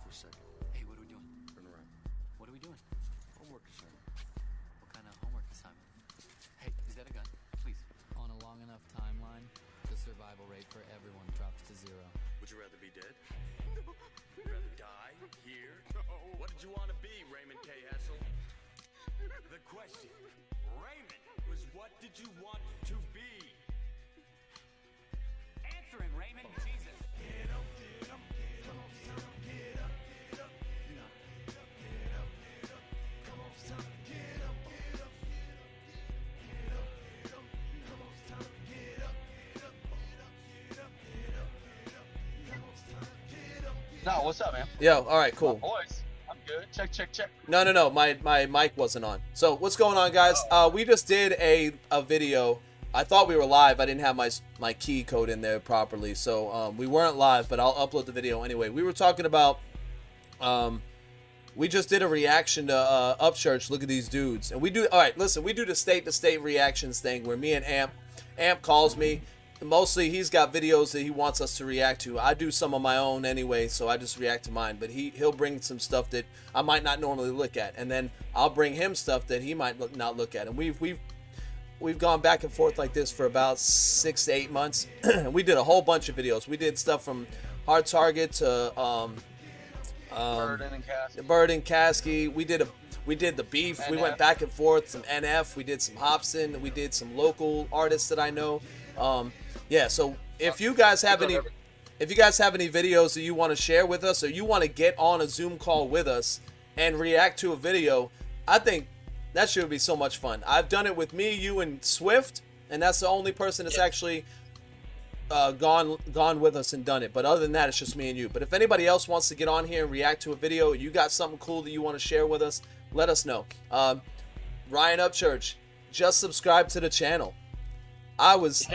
for a second. Hey, what are we doing? Turn around. What are we doing? Homework assignment. What kind of homework assignment? Hey, is that a gun? Please. On a long enough timeline, the survival rate for everyone drops to 0. Would you rather be dead? Would you rather die here? No. What did you want to be, Raymond K. Hessel? The question, Raymond, was what did you want to be? Answering, Raymond. Jesus. Get up, get up, come on, son, get up, get up, get up, get up, get up, come on, son, get up, get up, get up, get up, come on, son, get up, get up, get up, get up, get up, come on, son, get up. No, what's up, man? Yo, all right, cool. Boys, I'm good. Check, check, check. No, my mic wasn't on. So what's going on, guys? We just did a video. I thought we were live. I didn't have my key code in there properly, so we weren't live. But I'll upload the video anyway. We were talking about. We just did a reaction to Upchurch. Look at these dudes, and we do. All right, listen. We do the state-to-state reactions thing where me and Amp calls me. Mostly he's got videos that he wants us to react to. I do some of my own anyway, so I just react to mine. But he'll bring some stuff that I might not normally look at, and then I'll bring him stuff that he might not look at. And we've gone back and forth like this for about 6 to 8 months. We did a whole bunch of videos. We did stuff from Hard Target to Bird and Kasky. We did the beef. NF. We went back and forth. Some NF. We did some Hobson. We did some local artists that I know. Yeah, so if you guys have any videos that you want to share with us, or you want to get on a Zoom call with us and react to a video, I think that should be so much fun. I've done it with me, you, and Swift, and that's the only person that's actually gone with us and done it. But other than that, it's just me and you. But if anybody else wants to get on here and react to a video, you got something cool that you want to share with us, let us know. Ryan Upchurch, just subscribe to the channel. I was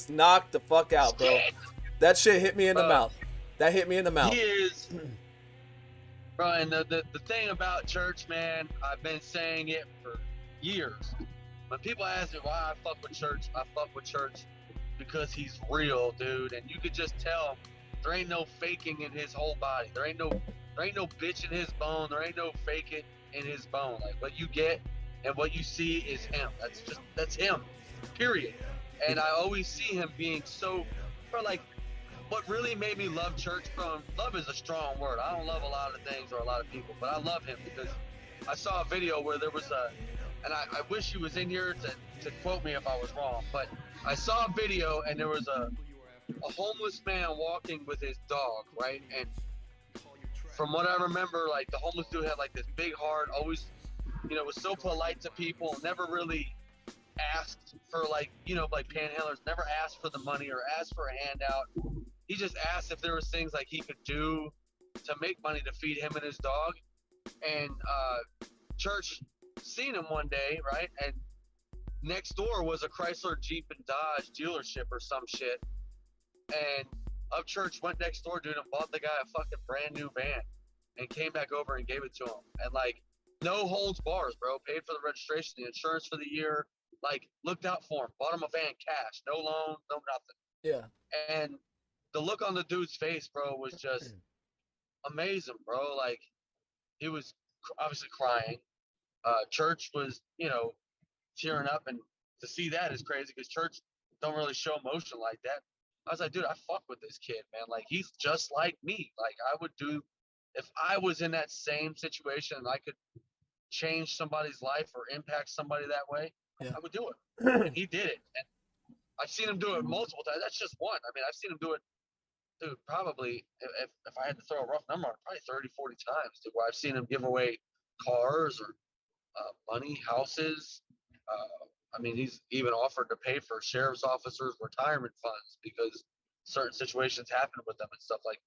knocked the fuck out, bro. That shit hit me in the mouth. That hit me in the mouth. He is, bro. And the thing about church, man, I've been saying it for years. When people ask me why I fuck with church, I fuck with church because he's real, dude. And you could just tell there ain't no faking in his whole body. There ain't no bitch in his bone. There ain't no faking in his bone. Like what you get and what you see is him. That's him. Period. And I always see him being so, bro, like, what really made me love church, bro, love is a strong word. I don't love a lot of things or a lot of people, but I love him because I saw a video where there was and I wish he was in here to quote me if I was wrong, but I saw a video and there was a homeless man walking with his dog, right? And from what I remember, like, the homeless dude had, like, this big heart, always, was so polite to people, never really asked for, like panhandlers, never asked for the money or asked for a handout. He just asked if there was things like he could do to make money to feed him and his dog. And church seen him one day, right? And next door was a Chrysler, Jeep, and Dodge dealership or some shit. And Upchurch went next door, dude, and bought the guy a fucking brand new van and came back over and gave it to him. And, like, no holds bars, bro. Paid for the registration, the insurance for the year. Like, looked out for him, bought him a van cash, no loan, no nothing. Yeah. And the look on the dude's face, bro, was just amazing, bro. Like, he was obviously crying. Church was, tearing up, and to see that is crazy because church don't really show emotion like that. I was like, dude, I fuck with this kid, man. Like, he's just like me. Like, I would do, if I was in that same situation and I could change somebody's life or impact somebody that way, I would do it. And he did it. And I've seen him do it multiple times. That's just one. I mean, I've seen him do it, dude, probably, if I had to throw a rough number on it, probably 30, 40 times, dude, where I've seen him give away cars or money, houses. I mean, he's even offered to pay for sheriff's officers' retirement funds because certain situations happen with them and stuff. Like,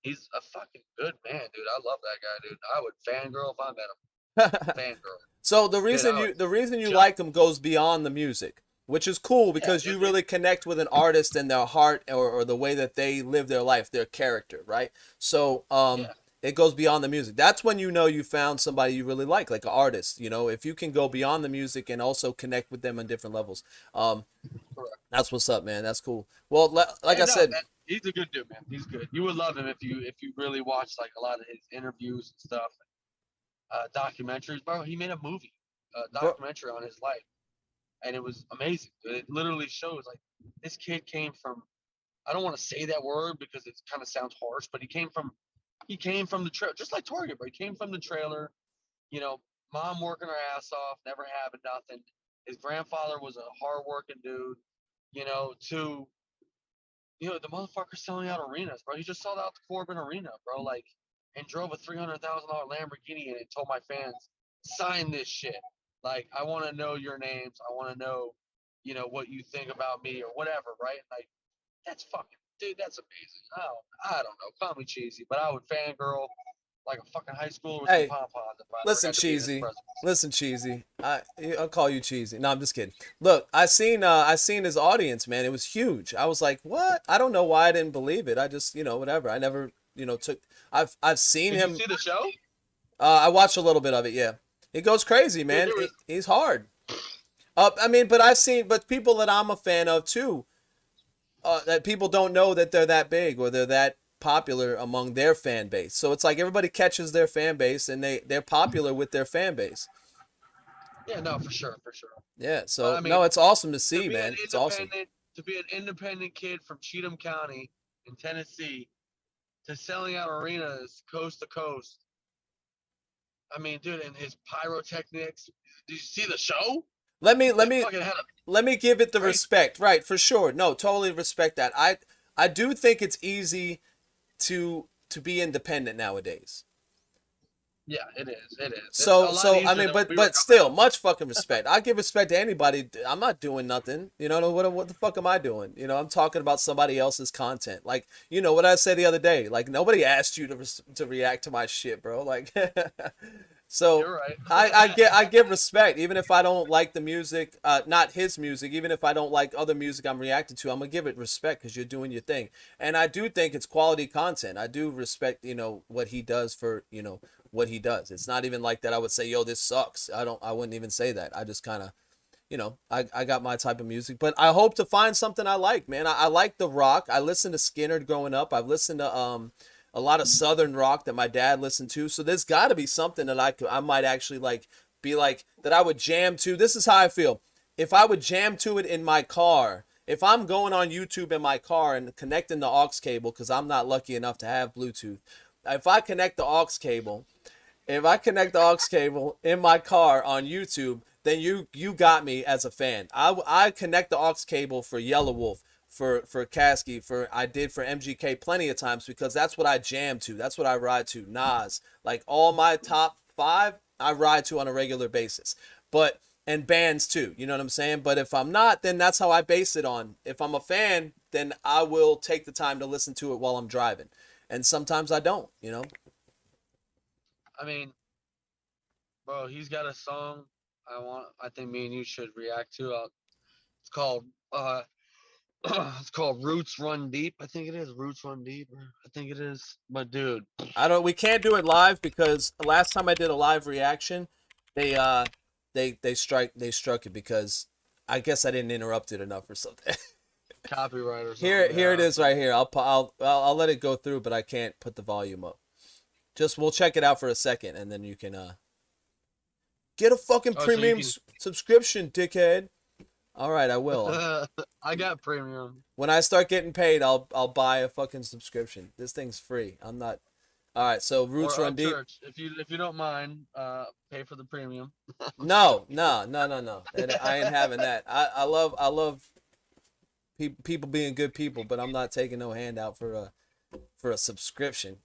he's a fucking good man, dude. I love that guy, dude. I would fangirl if I met him. Fangirl. So the reason you like them goes beyond the music, which is cool because you really connect with an artist and their heart or the way that they live their life, their character, right? So it goes beyond the music. That's when you found somebody you really like an artist. If you can go beyond the music and also connect with them on different levels. That's what's up, man. That's cool. Well, like I said, He's a good dude, man. He's good. You would love him if you really watched like a lot of his interviews and stuff, documentaries. Bro, he made a movie, documentary on his life, and it was amazing. It literally shows like this kid came from. I don't want to say that word because it kind of sounds harsh, but he came from the trailer, just like Target, bro. He came from the trailer. You know, mom working her ass off, never having nothing. His grandfather was a hardworking dude. You know, the motherfucker selling out arenas, bro. He just sold out the Corbin Arena, bro. Like, and drove a $300,000 Lamborghini in it and told my fans, sign this shit. Like, I want to know your names. I want to know, what you think about me or whatever, right? Like, that's fucking, dude, that's amazing. I don't know. Call me cheesy, but I would fangirl like a fucking high schooler with Hey, some pom-poms if I ever listen, got to be in his cheesy. presence. Listen, cheesy. I'll call you cheesy. No, I'm just kidding. Look, I seen his audience, man. It was huge. I was like, what? I don't know why I didn't believe it. I just, whatever. I never, took. I've seen Did him. you see the show? I watched a little bit of it. Yeah, he goes crazy, man. He's hard. But people that I'm a fan of too. That people don't know that they're that big or they're that popular among their fan base. So it's like everybody catches their fan base and they're popular with their fan base. Yeah, no, for sure. Yeah, so I mean, no, it's awesome to see, man. It's awesome. To be an independent kid from Cheatham County in Tennessee to selling out arenas coast to coast. I mean, dude, and his pyrotechnics. Did you see the show? Let me give it the respect. Right, for sure. No, totally respect that. I do think it's easy to be independent nowadays. Yeah, it is. So I mean, but still, much fucking respect. I give respect to anybody. I'm not doing nothing. What the fuck am I doing? I'm talking about somebody else's content. Like, what I said the other day. Like, nobody asked you to react to my shit, bro. Like, so you're right. I give respect, even if I don't like the music, not his music. Even if I don't like other music I'm reacting to, I'm gonna give it respect because you're doing your thing. And I do think it's quality content. I do respect, what he does for, what he does. It's not even like that I would say, yo, this sucks. I wouldn't even say that. I just kind of, I got my type of music, but I hope to find something I like, man. I like the rock. I listened to Skinner growing up. I've listened to a lot of Southern rock that my dad listened to. So there's got to be something that I might actually be like that I would jam to. This is how I feel. If I would jam to it in my car, if I'm going on YouTube in my car and connecting the aux cable, because I'm not lucky enough to have Bluetooth. If I connect the aux cable in my car on YouTube, then you got me as a fan. I connect the aux cable for Yellow Wolf, for Kasky, I did for MGK plenty of times because that's what I jam to. That's what I ride to. Nas, like all my top 5, I ride to on a regular basis. And bands too, you know what I'm saying? But if I'm not, then that's how I base it on. If I'm a fan, then I will take the time to listen to it while I'm driving. And sometimes I don't, I mean, bro, he's got a song I think me and you should react to. It's called it's called Roots Run Deep. I think it is Roots Run Deep. I think it is. But dude, we can't do it live because last time I did a live reaction, they struck it because I guess I didn't interrupt it enough or something. Copyright or something. Here it is right here. I'll let it go through, but I can't put the volume up. We'll check it out for a second and then you can get a fucking premium subscription, dickhead. All right, I will. I got premium. When I start getting paid, I'll buy a fucking subscription. This thing's free. I'm not. All right, so Roots Run Deep. If you don't mind, pay for the premium. No. I ain't having that. I love people being good people, but I'm not taking no handout for a subscription.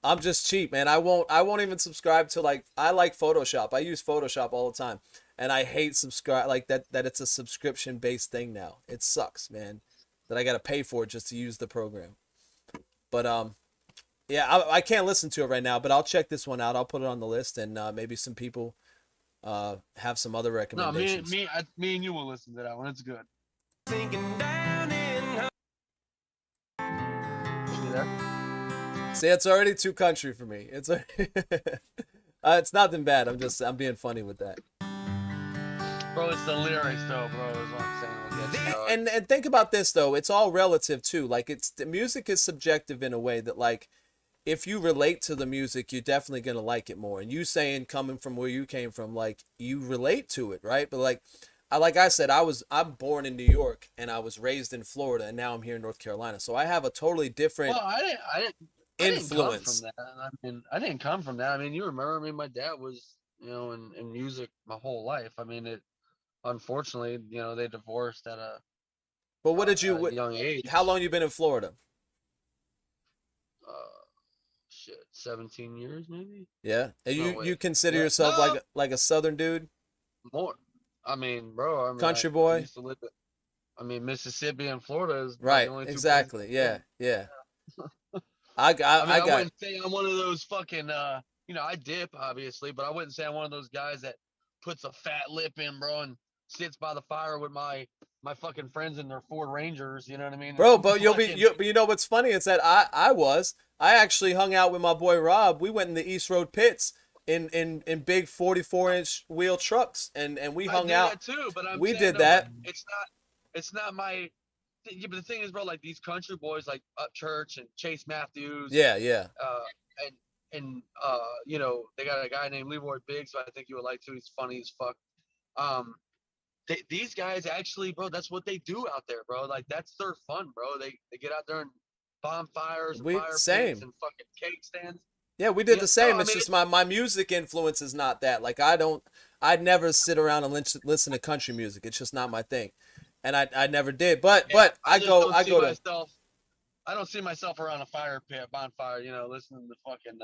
I'm just cheap, man. I won't even subscribe to I like Photoshop. I use Photoshop all the time. And I hate that it's a subscription based thing now. It sucks, man. That I gotta pay for it just to use the program. But yeah, I can't listen to it right now, but I'll check this one out. I'll put it on the list and maybe some people have some other recommendations. No, me and you will listen to that one. It's good. See, it's already too country for me. It's nothing bad. I'm being funny with that. Bro, it's the lyrics though, bro, is what I'm saying. And think about this though, it's all relative too. Like the music is subjective in a way that like if you relate to the music, you're definitely gonna like it more. And you saying coming from where you came from, like you relate to it, right? But like I said, I'm born in New York and I was raised in Florida, and now I'm here in North Carolina. So I have a totally different Well, I didn't influence. come from that. I mean, I didn't come from that. I mean, you remember, I mean, my dad was, in music my whole life. I mean, unfortunately, they divorced at But what did a young age. how long you been in Florida? Shit, 17 years maybe. Yeah, and No, you wait. consider Yeah. yourself No. like a Southern dude, More. I mean, bro. I mean, country I boy, used to live. I mean, Mississippi and Florida is right? the only two Exactly. places. Yeah, yeah. I mean, I got wouldn't say I'm one of those fucking. I dip obviously, but I wouldn't say I'm one of those guys that puts a fat lip in, bro, and sits by the fire with my fucking friends in their Ford Rangers. You know what I mean, bro. But Fucking- you know what's funny is that I actually hung out with my boy Rob. We went in the East Road pits in big 44-inch wheel trucks, and we I hung do out. that too, but We saying, did no, that. but it's not my. Yeah, but the thing is, bro, like these country boys like Upchurch and Chase Matthews. Yeah, yeah. They got a guy named Leroy Biggs, who I think you would like too. He's funny as fuck. These guys actually, bro, that's what they do out there, bro. Like that's their fun, bro. They get out there and bonfires, and fire same. pits, and fucking cake stands. Yeah, we did Yeah, the same. no, I It's mean, just my music influence is not that. Like I'd never sit around and listen to country music. It's just not my thing, and I never did. But I go to. I don't see myself around a fire pit, bonfire, listening to fucking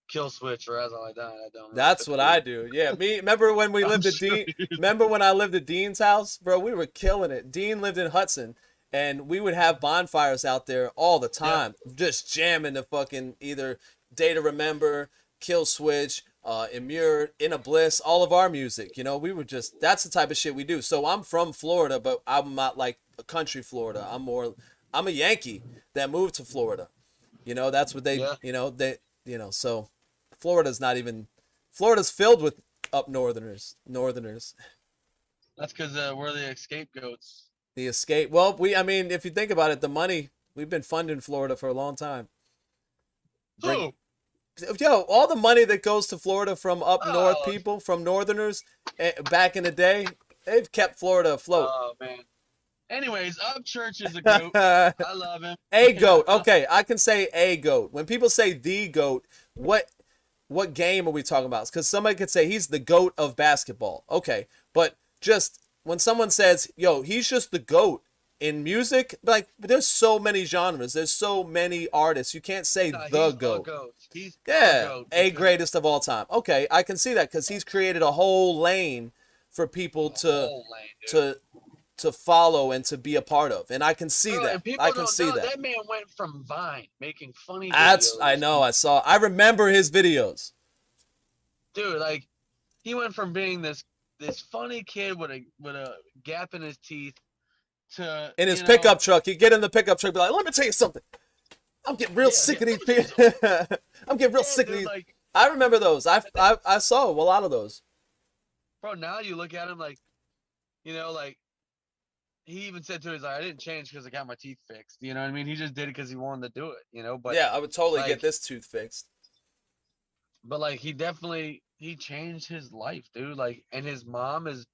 Kill Switch or something like that. I don't. That's what I do. Yeah, me. Remember when we lived at Dean? Remember when I lived at Dean's house, bro? We were killing it. Dean lived in Hudson, and we would have bonfires out there all the time, just jamming the fucking either Day to Remember, Kill Switch, Immure, In a Bliss, all of our music. We were just that's the type of shit we do. So I'm from Florida, but I'm not like a country Florida. I'm a Yankee that moved to Florida. That's what they. So Florida's filled with up northerners. That's because we're the scapegoats. The escape. Well, if you think about it, the money we've been funding Florida for a long time. All the money that goes to Florida from up north people, from northerners, back in the day, they've kept Florida afloat. Oh man. Anyways, Upchurch is a goat. I love him. A goat. Okay, I can say a goat. When people say the goat, what game are we talking about? Because somebody could say he's the goat of basketball. Okay, but just when someone says, "Yo, he's just the goat in music," like there's so many genres, there's so many artists. You can't say the goat. He's Yeah, the goat a because- greatest of all time. Okay, I can see that because he's created a whole lane for people to follow and to be a part of, and I can see Bro, that. and people I can don't see know, that. That man went from Vine making funny That's videos. I know. I remember his videos. Dude, like he went from being this funny kid with a gap in his teeth to In his pickup truck, he'd get in the pickup truck, and be like, "Let me tell you something. I'm getting real sick of these people. I'm getting real sick of these." Like, I remember those. I saw a lot of those. bro, now you look at him like, like he even said to his I didn't change because I got my teeth fixed. You know what I mean? He just did it because he wanted to do it. But yeah, I would totally like, get this tooth fixed. But like he changed his life, dude. Like, and his mom is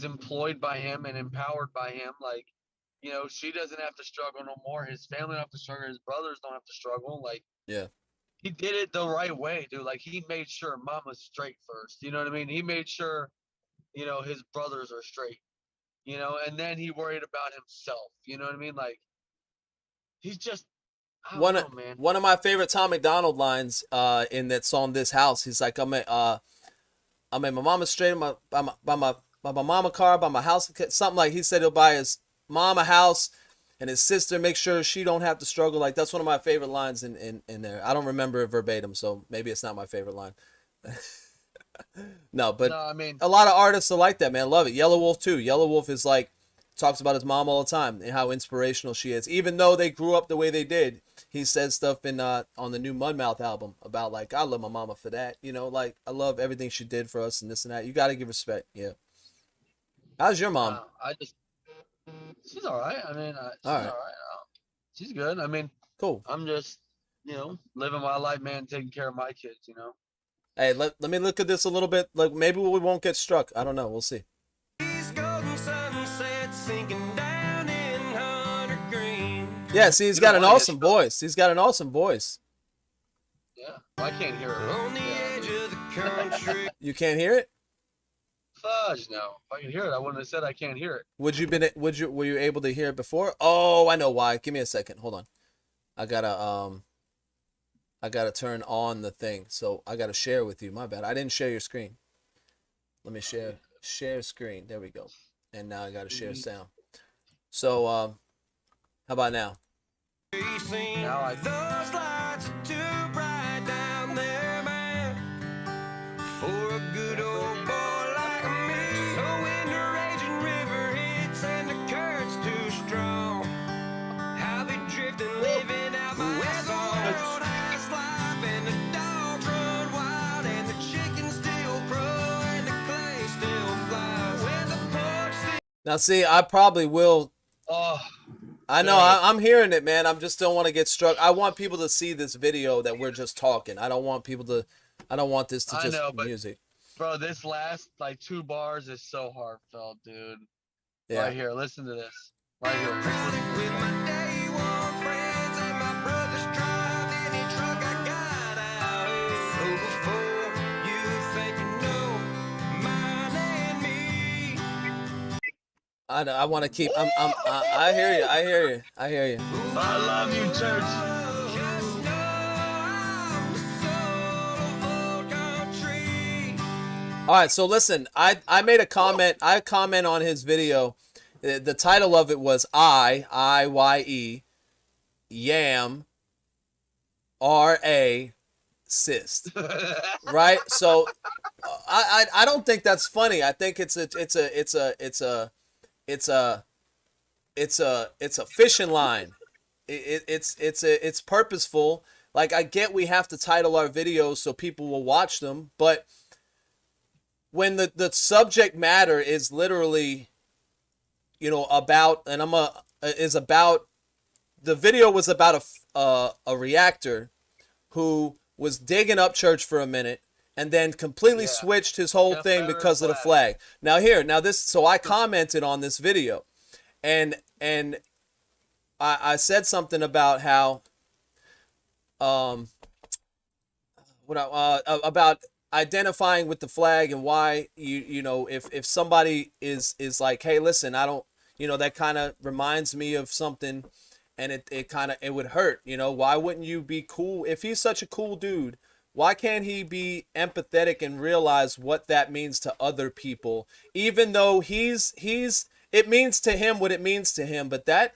employed by him and empowered by him. Like, she doesn't have to struggle no more. His family don't have to struggle. His brothers don't have to struggle. Like, Yeah. He did it the right way, dude. Like he made sure mom was straight first. You know what I mean? He made sure, his brothers are straight. And then he worried about himself. You know what I mean? Like he's just I don't know, man. One of my favorite Tom McDonald lines in that song "This House." He's like, "I'm at my mama's straight by my mama car, by my house." Something like he said he'll buy his mom a house and his sister, make sure she don't have to struggle. Like that's one of my favorite lines in there. I don't remember it verbatim, so maybe it's not my favorite line. No, but I mean, a lot of artists are like that, man. Love it. Yellow Wolf too. Yellow Wolf is like talks about his mom all the time and how inspirational she is. Even though they grew up the way they did, he says stuff in on the new Mudmouth album about like I love my mama for that. Like I love everything she did for us and this and that. You got to give respect. Yeah. How's your mom? She's all right. I mean, she's All all right. right. She's good. I mean, Cool. I'm just, living my life, man, taking care of my kids, Hey, let me look at this a little bit. Like maybe we won't get struck. I don't know. We'll see. Yeah, see, he's got an awesome voice. He's got an awesome voice. Yeah, I can't hear it. On the edge of the country. You can't hear it? Fudge, no. If I could hear it, I wouldn't have said I can't hear it. Were you able to hear it before? Oh, I know why. Give me a second. Hold on. I gotta turn on the thing. So I gotta share with you. My bad. I didn't share your screen. Let me share screen. There we go. And now I gotta share sound. So how about now? Now I Those lights are too bright down there, man, for a good old boy like me. So when the raging river hits and the current's too strong, I'll be drifting, living out my roadhouse life, and the dogs run wild, and the chickens still crow, and the clay still flies. When the porch still Now see, I probably will. Oh, I know. I'm hearing it, man. I just don't want to get struck. I want people to see this video that we're just talking. I don't want people to. I don't want this to I just know, be but- music. bro, this last like 2 bars is so heartfelt, dude. Yeah. Right here, listen to this. Right here. Just listen to with this. my day one friends and my brother's drive any truck I got out here. So before you think you know mine and me, I want to keep. I hear you. I hear you. I hear you. I love you, church. just know I'm the soul of old country. All right. So listen, I made a comment. I comment on his video. The title of it was IYE Yam RA cyst. Right. So I don't think that's funny. I think it's a fishing line. It's purposeful. Like I get we have to title our videos so people will watch them, but when the subject matter is literally, about, and the video was about a reactor who was digging Upchurch for a minute and then completely Yeah. switched his whole thing Confederate because of the flag. So I commented on this video, and I said something about how about identifying with the flag and why if somebody is like, hey, listen, I don't, that kind of reminds me of something, and it would hurt. Why wouldn't you be cool if he's such a cool dude? Why can't he be empathetic and realize what that means to other people, even though it means to him what it means to him, but that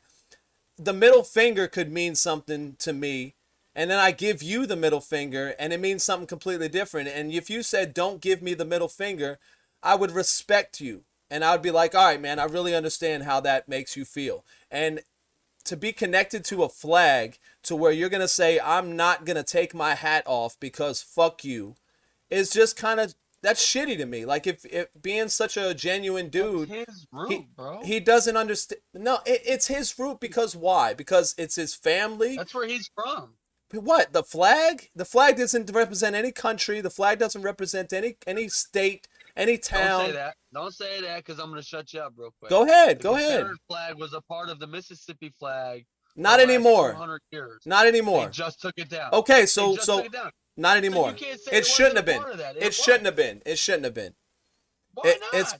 the middle finger could mean something to me, and then I give you the middle finger and it means something completely different. And if you said don't give me the middle finger, I would respect you, and I would be like, all right, man, I really understand how that makes you feel. And to be connected to a flag to where you're gonna say I'm not gonna take my hat off because fuck you is just kind of, that's shitty to me. Like if being such a genuine dude, His root, bro. he doesn't understand. No, it's his root because why? Because it's his family. That's where he's from. What, the flag? The flag doesn't represent any country. The flag doesn't represent any state, any town. Don't say that. Don't say that, because I'm gonna shut you up real quick. Go ahead. The Go ahead. Confederate flag was a part of the Mississippi flag. Not for the last anymore. 200 years. Not anymore. They just took it down. Okay, so They just took it down. not anymore. you can't say It it shouldn't have wasn't a been. part of that. It It shouldn't was. have been. It shouldn't have been. Why not? It's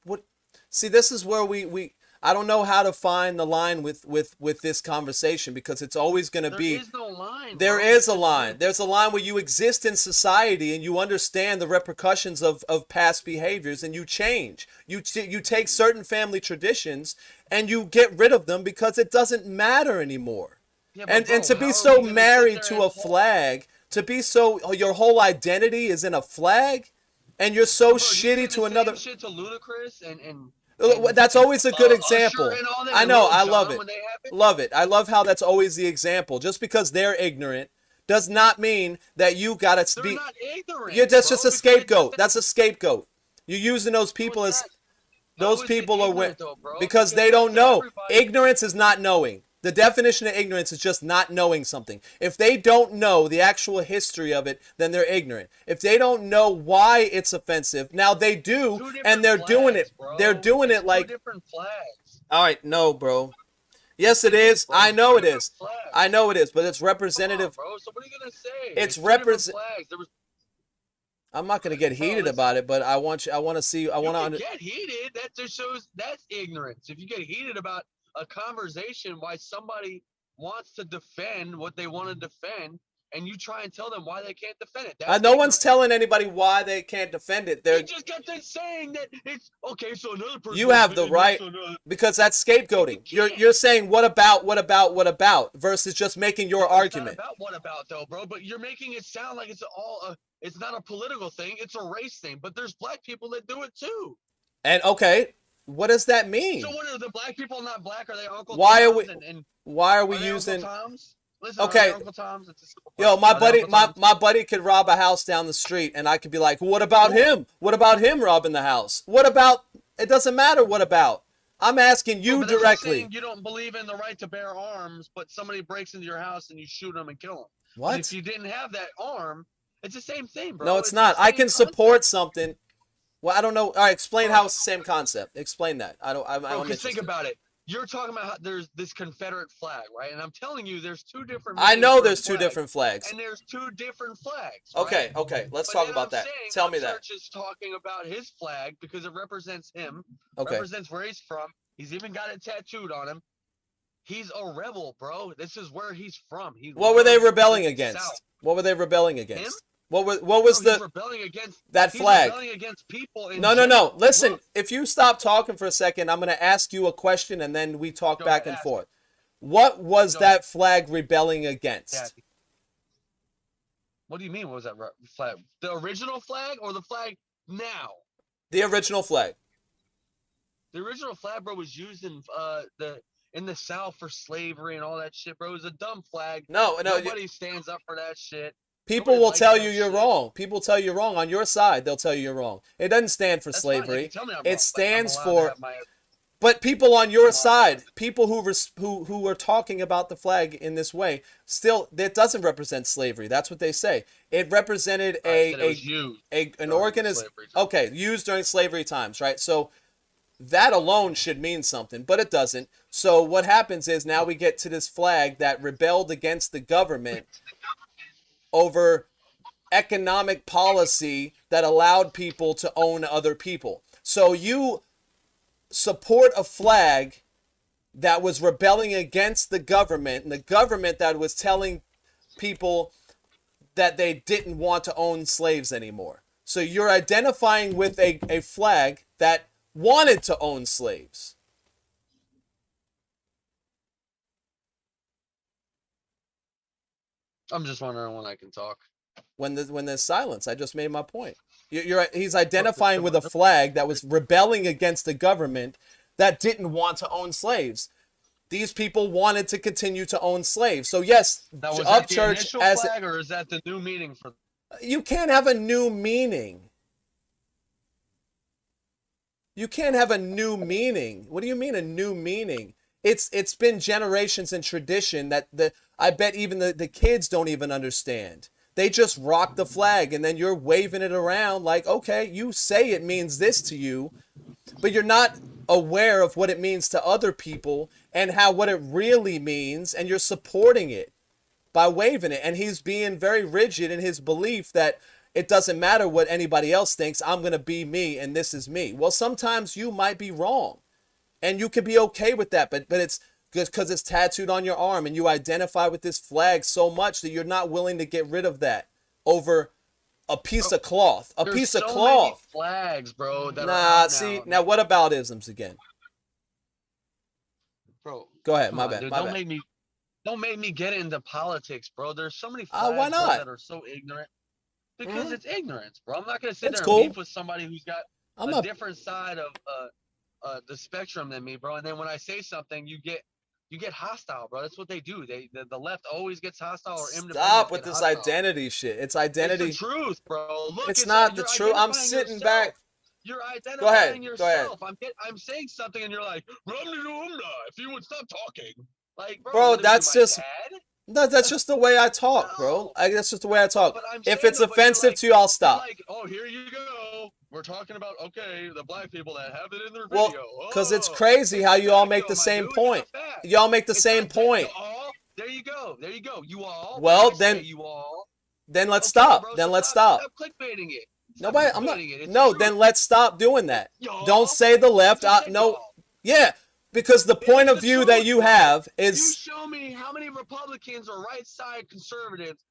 what. See, this is where we. I don't know how to find the line with this conversation, because it's always going to be. There is no line. There bro. is a line. There's a line where you exist in society and you understand the repercussions of past behaviors, and you change. You take certain family traditions and you get rid of them because it doesn't matter anymore. Yeah, but And bro, to how be are so we gonna sit married there to and a hold- flag, to be so, your whole identity is in a flag, and you're so Bro, you shitty did to the another. same shit to Ludacris and That's always a good Usher example. and all that, I and know, Lil I Jon love it. when they happened. Love it. I love how that's always the example. Just because they're ignorant does not mean that you gotta They're be. not ignorant. Yeah, that's bro, just a because they scapegoat. just- That's a scapegoat. You're using those people What's as. that? Those How is it people are ignorant, though, bro? because they don't not know. everybody- Ignorance is not knowing. The definition of ignorance is just not knowing something. If they don't know the actual history of it, then they're ignorant. If they don't know why it's offensive, now they do, Two different and they're doing it. flags, bro. They're doing It's it like, two different flags. all right, no, bro. Yes, it is. Bro, I know it different is. flags. I know it is, but it's Come on, representative. bro. So what are you gonna say? It's two different represent. flags. There was. I'm not gonna get Bro, heated listen. about it, but I want you. I want to see. I You want to. can get heated. That just shows that's ignorance. If you get heated about a conversation, why somebody wants to defend what they want to defend, and you try and tell them why they can't defend it. That's No one's ignorant. telling anybody why they can't defend it. You They're just got to saying that it's okay. So another person. You have the defended right- this, so another- because that's scapegoating. You're saying what about versus just making your argument. It's not about what about though, bro. But you're making it sound like it's all it's not a political thing. It's a race thing. But there's black people that do it too. And okay, what does that mean? So what are the black people not black? Are they Uncle Why are Toms we- and Why are we are they using? Uncle Toms? Listen, Okay. are they Uncle Toms? It's a simple Yo, question. my Are they buddy, Uncle my, Toms? my buddy could rob a house down the street, and I could be like, what about him? What about him robbing the house? What about? It doesn't matter. What about? I'm asking you But that's like directly. saying you don't believe in the right to bear arms, but somebody breaks into your house and you shoot them and kill them. What? If you didn't have that arm, it's the same thing, bro. No, it's the not. I same can concept. support something. Well, I don't know. All right, explain how it's the same concept. Explain that. I don't. I'm Bro, interested. because think about it. You're talking about how there's this Confederate flag, right? And I'm telling you, there's two different. I meanings know for a there's two flag, different flags. And there's two different flags. Okay, right? okay. Let's But talk then about I'm that. saying Tell me that. Upchurch is talking about his flag because it represents him. Okay. Represents where he's from. He's even got it tattooed on him. He's a rebel, bro. This is where he's from. What were they lives rebelling in the against? South. What were they rebelling against? Him? What was No, the he's rebelling against that he's flag? rebelling against people. In No. general. Listen, Look, if you stop talking for a second, I'm going to ask you a question and then we talk Go back ahead, and ask forth. What was Go that flag rebelling against? Daddy. What do you mean? What was that flag? The original flag or the flag now? The original flag. The original flag, bro, was used in the South for slavery and all that shit, bro. It was a dumb flag. No. Nobody stands up for that shit. People nobody will likes tell that you you're shit. wrong. People tell you wrong on your side. They'll tell you you're wrong. It doesn't stand for That's fine. You slavery. can tell me I'm wrong, It but I'm stands allowed to for. have my- But people on your Come on, side, people who are talking about the flag in this way, still that doesn't represent slavery. That's what they say. It represented I said it was used an during organism. slavery times. Okay, used during slavery times, right? So that alone should mean something, but it doesn't. So what happens is now we get to this flag that rebelled against the government over economic policy that allowed people to own other people. So you support a flag that was rebelling against the government, and the government that was telling people that they didn't want to own slaves anymore. So you're identifying with a flag that wanted to own slaves. I'm just wondering when I can talk. When there's silence, I just made my point. He's identifying with a flag that was rebelling against the government that didn't want to own slaves. These people wanted to continue to own slaves. So yes, Now, was that the Upchurch initial as flag, or is that the new meaning for? you can't have a new meaning. You can't have a new meaning. What do you mean a new meaning? It's been generations and tradition that I bet even the kids don't even understand. They just rock the flag and then you're waving it around like, okay, you say it means this to you, but you're not aware of what it means to other people and what it really means, and you're supporting it by waving it. And he's being very rigid in his belief that it doesn't matter what anybody else thinks, I'm going to be me and this is me. Well, sometimes you might be wrong and you could be okay with that, but it's because it's tattooed on your arm and you identify with this flag so much that you're not willing to get rid of that over a piece of cloth. A There's piece of so cloth. many flags, bro. That are Nah, out see, now. now what about isms again? Bro, Go ahead, come my on, bad, dude, my don't bad. make me get into politics, bro. There's so many Why flags bro, not? that are so ignorant because Mhm. it's ignorance, bro. I'm not gonna sit It's there cool. and beef with somebody who's got I'm a not. different side of the spectrum than me, bro. And then when I say something, you get hostile, bro. That's what they do. The left always gets hostile, or independents Stop with get this hostile. identity shit. It's It's identity. the truth, bro. Look, It's not the you're truth. I'm identifying sitting yourself. back. You're Go ahead. identifying Go ahead. yourself. I'm saying something, and you're like, if you would stop talking. Like, bro, Bro, what are you, that's my just dad? no, that's just the way I talk, bro. No. That's just the way I talk. But I'm If saying, it's though, but you're offensive like, to you, I'll you're stop. like, oh, here you go. We're talking about, okay, the black people that have it in their Well, video. because it's Oh, crazy how you all make video, the my same dude. point. It's a fact. Y'all make the It's same not that- point. all. There you go. There you go. You all. Well, I then- say you all. Then let's Okay, stop. bro, Then so let's stop. Stop clickbaiting it. Stop Nobody, I'm not. clickbaiting it. It's No, the then truth. let's stop doing that. Y'all. Don't say the left. Just say No, y'all. yeah, because the point It's of the view that truth, you bro. have You is show me how many Republicans or right side conservatives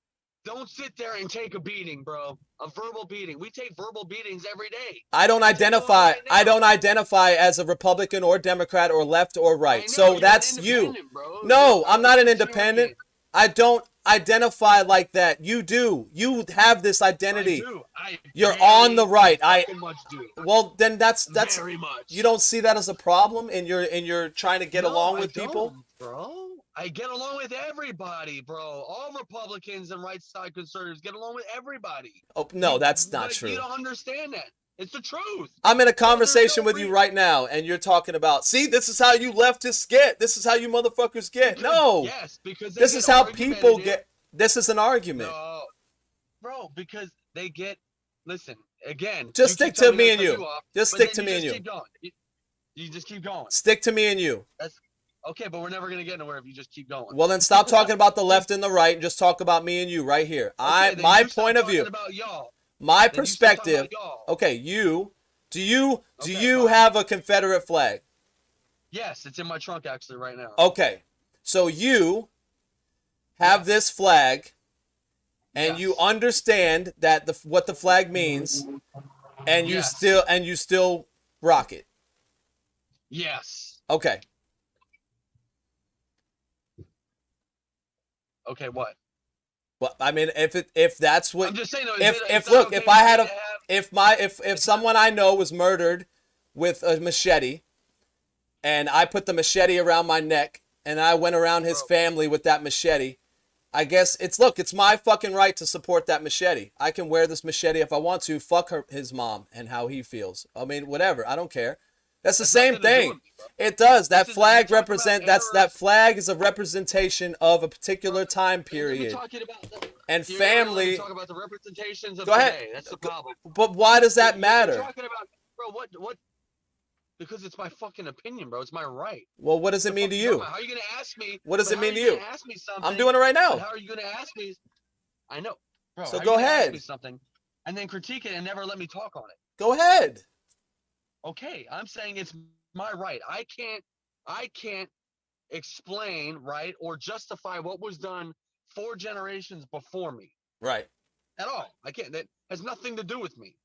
don't sit there and take a beating, bro. A verbal beating. We take verbal beatings every day. I don't I'm taking one identify. right now. I don't identify as a Republican or Democrat or left or I right. know, So you're that's an you. independent, bro. No, You're I'm not an a independent. champion. I don't identify like that. You do. You have this identity. I do. I You're very on the right. fucking much do. Well, then that's Very much. you don't see that as a problem in your trying to get No, along I with people. don't, bro. I get along with everybody, bro. All Republicans and right side conservatives get along with everybody. Oh, no, that's not But true. You don't understand that. It's the truth. I'm in a conversation no with you reason- right now, and you're talking about, see, this is how you leftists get. This is how you motherfuckers get. No, Yes, because they this get is how people argumentative. get. This is an argument. No, bro, because they get. Listen, again. Just you stick keep telling to me me to and cut you. off, Just but stick then to me and just you. Keep going. You just keep going. Stick to me and you. Okay, but we're never gonna get nowhere if you just keep going. Well, then stop talking about the left and the right, and just talk about me and you right here. Okay, then My you stop point of talking view, about y'all. my Then you stop talking perspective. about y'all. Okay, do you Okay, fine. have a Confederate flag? Yes, it's in my trunk actually right now. Okay, so you have Yes. this flag, and you Yes. understand that what the flag means, and you Yes. still rock it. Yes. Okay. Okay, what? Well, I mean, if that's what I'm just saying. Though, if someone I know was murdered with a machete, and I put the machete around my neck, and I went around his family with that machete, I guess it's my fucking right to support that machete. I can wear this machete if I want to. Fuck his mom and how he feels. I mean, whatever. I don't care. That's the same nothing to do thing. with me, bro. It does. That This is- flag you're talking about that flag is a representation of a particular time Let me period. talk it about the, And you're let me family. talk about the representations of Go ahead. today. That's the problem. But why does that You're matter? talking about, bro, what? Because it's my fucking opinion, bro. It's my right. Well, what does it mean to you? How are you gonna ask me? What does but it how mean are to you you? gonna ask me something? I'm doing it right But now. how are you gonna ask me? I know, bro. So how are go you gonna ask ahead. me something, and then critique it and never let me talk on it. Go ahead. Okay, I'm saying it's my right. I can't explain, right, or justify what was done 4 generations before me Right. at all. I can't. That has nothing to do with me.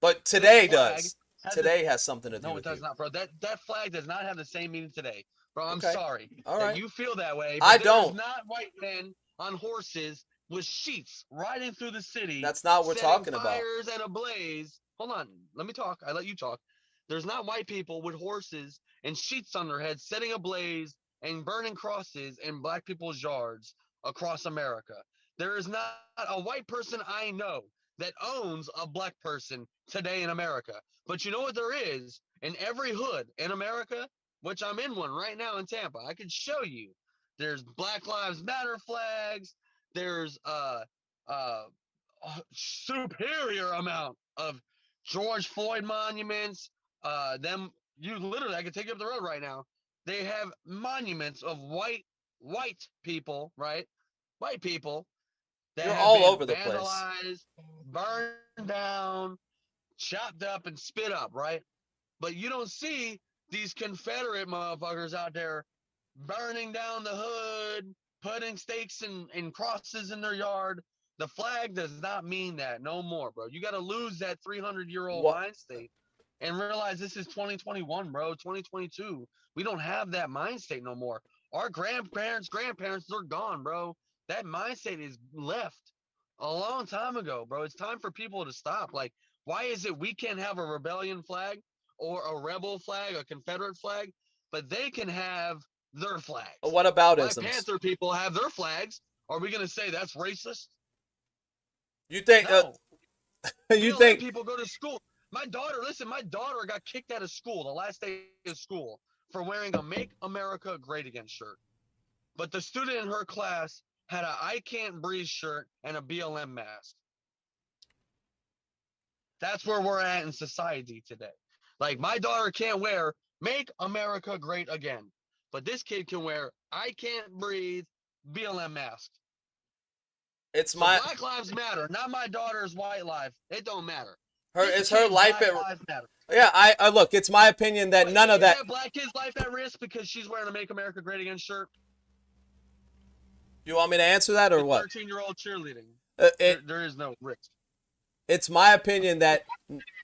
But today This flag does. has Today has something to do No, it with does you. not, bro. That flag does not have the same meaning today, bro. I'm Okay. sorry All that right. you feel that way. I But don't. There's not white men on horses with sheets riding through the city. That's not what we're setting talking about. fires and ablaze. Hold on, let me talk. I let you talk. There's not white people with horses and sheets on their heads setting ablaze and burning crosses in black people's yards across America. There is not a white person I know that owns a black person today in America. But you know what there is? In every hood in America, which I'm in one right now in Tampa, I can show you. There's Black Lives Matter flags. There's a superior amount of George Floyd monuments. I can take you up the road right now. They have monuments of white people, right? White people that You're have all been over the place. vandalized, burned down, chopped up, and spit up, right? But you don't see these Confederate motherfuckers out there burning down the hood, putting stakes and crosses in their yard. The flag does not mean that no more, bro. You got to lose that 300-year-old What- mind state and realize this is 2021, bro. 2022. We don't have that mind state no more. Our grandparents, they're gone, bro. That mind state is left a long time ago, bro. It's time for people to stop. Like, why is it we can't have a rebellion flag or a rebel flag, a Confederate flag, but they can have their flags? What about Black isms? Panther people have their flags. Are we going to say that's racist? You think No. you BLM think people go to school. My daughter got kicked out of school the last day of school for wearing a Make America Great Again shirt. But the student in her class had a I Can't Breathe shirt and a BLM mask. That's where we're at in society today. Like, my daughter can't wear Make America Great Again, but this kid can wear I Can't Breathe BLM mask. It's So my Black Lives Matter, not my daughter's white life. It don't matter. it's her life Black at Lives Matter. yeah. I look. It's my opinion that none of Is that. black kid's life at risk because she's wearing a Make America Great Again shirt? You want me to answer that or what? 13-year-old cheerleading. It, There is no risk. it's my opinion that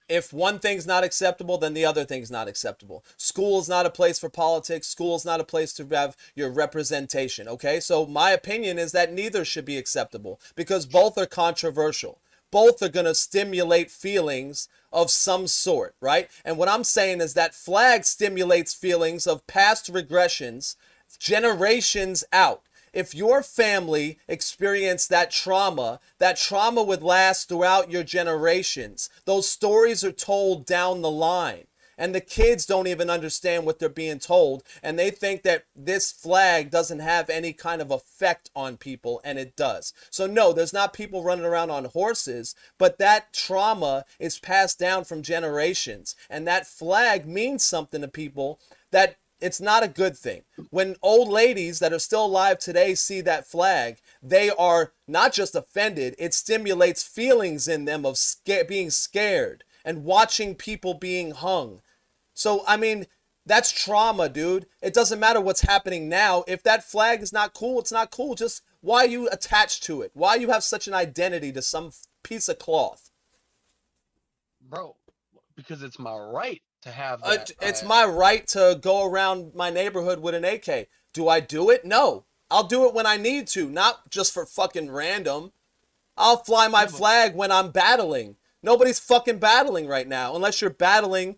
if one thing's not acceptable, then the other thing's not acceptable. School is not a place for politics. School is not a place to have your representation, okay? So my opinion is that neither should be acceptable because both are controversial. Both are going to stimulate feelings of some sort, right? And what I'm saying is that flag stimulates feelings of past regressions generations out. If your family experienced that trauma would last throughout your generations. Those stories are told down the line. And the kids don't even understand what they're being told. And they think that this flag doesn't have any kind of effect on people, and it does. So no, there's not people running around on horses, but that trauma is passed down from generations. And that flag means something to people that it's not a good thing. When old ladies that are still alive today see that flag, they are not just offended, it stimulates feelings in them of being scared and watching people being hung. So, I mean, that's trauma, dude. It doesn't matter what's happening now. If that flag is not cool, it's not cool. Just why are you attached to it? Why you have such an identity to some piece of cloth? Bro, because it's my right to have that. It's my right to go around my neighborhood with an AK. Do I do it? No. I'll do it when I need to, not just for fucking random. I'll fly my flag when I'm battling. Nobody's fucking battling right now unless you're battling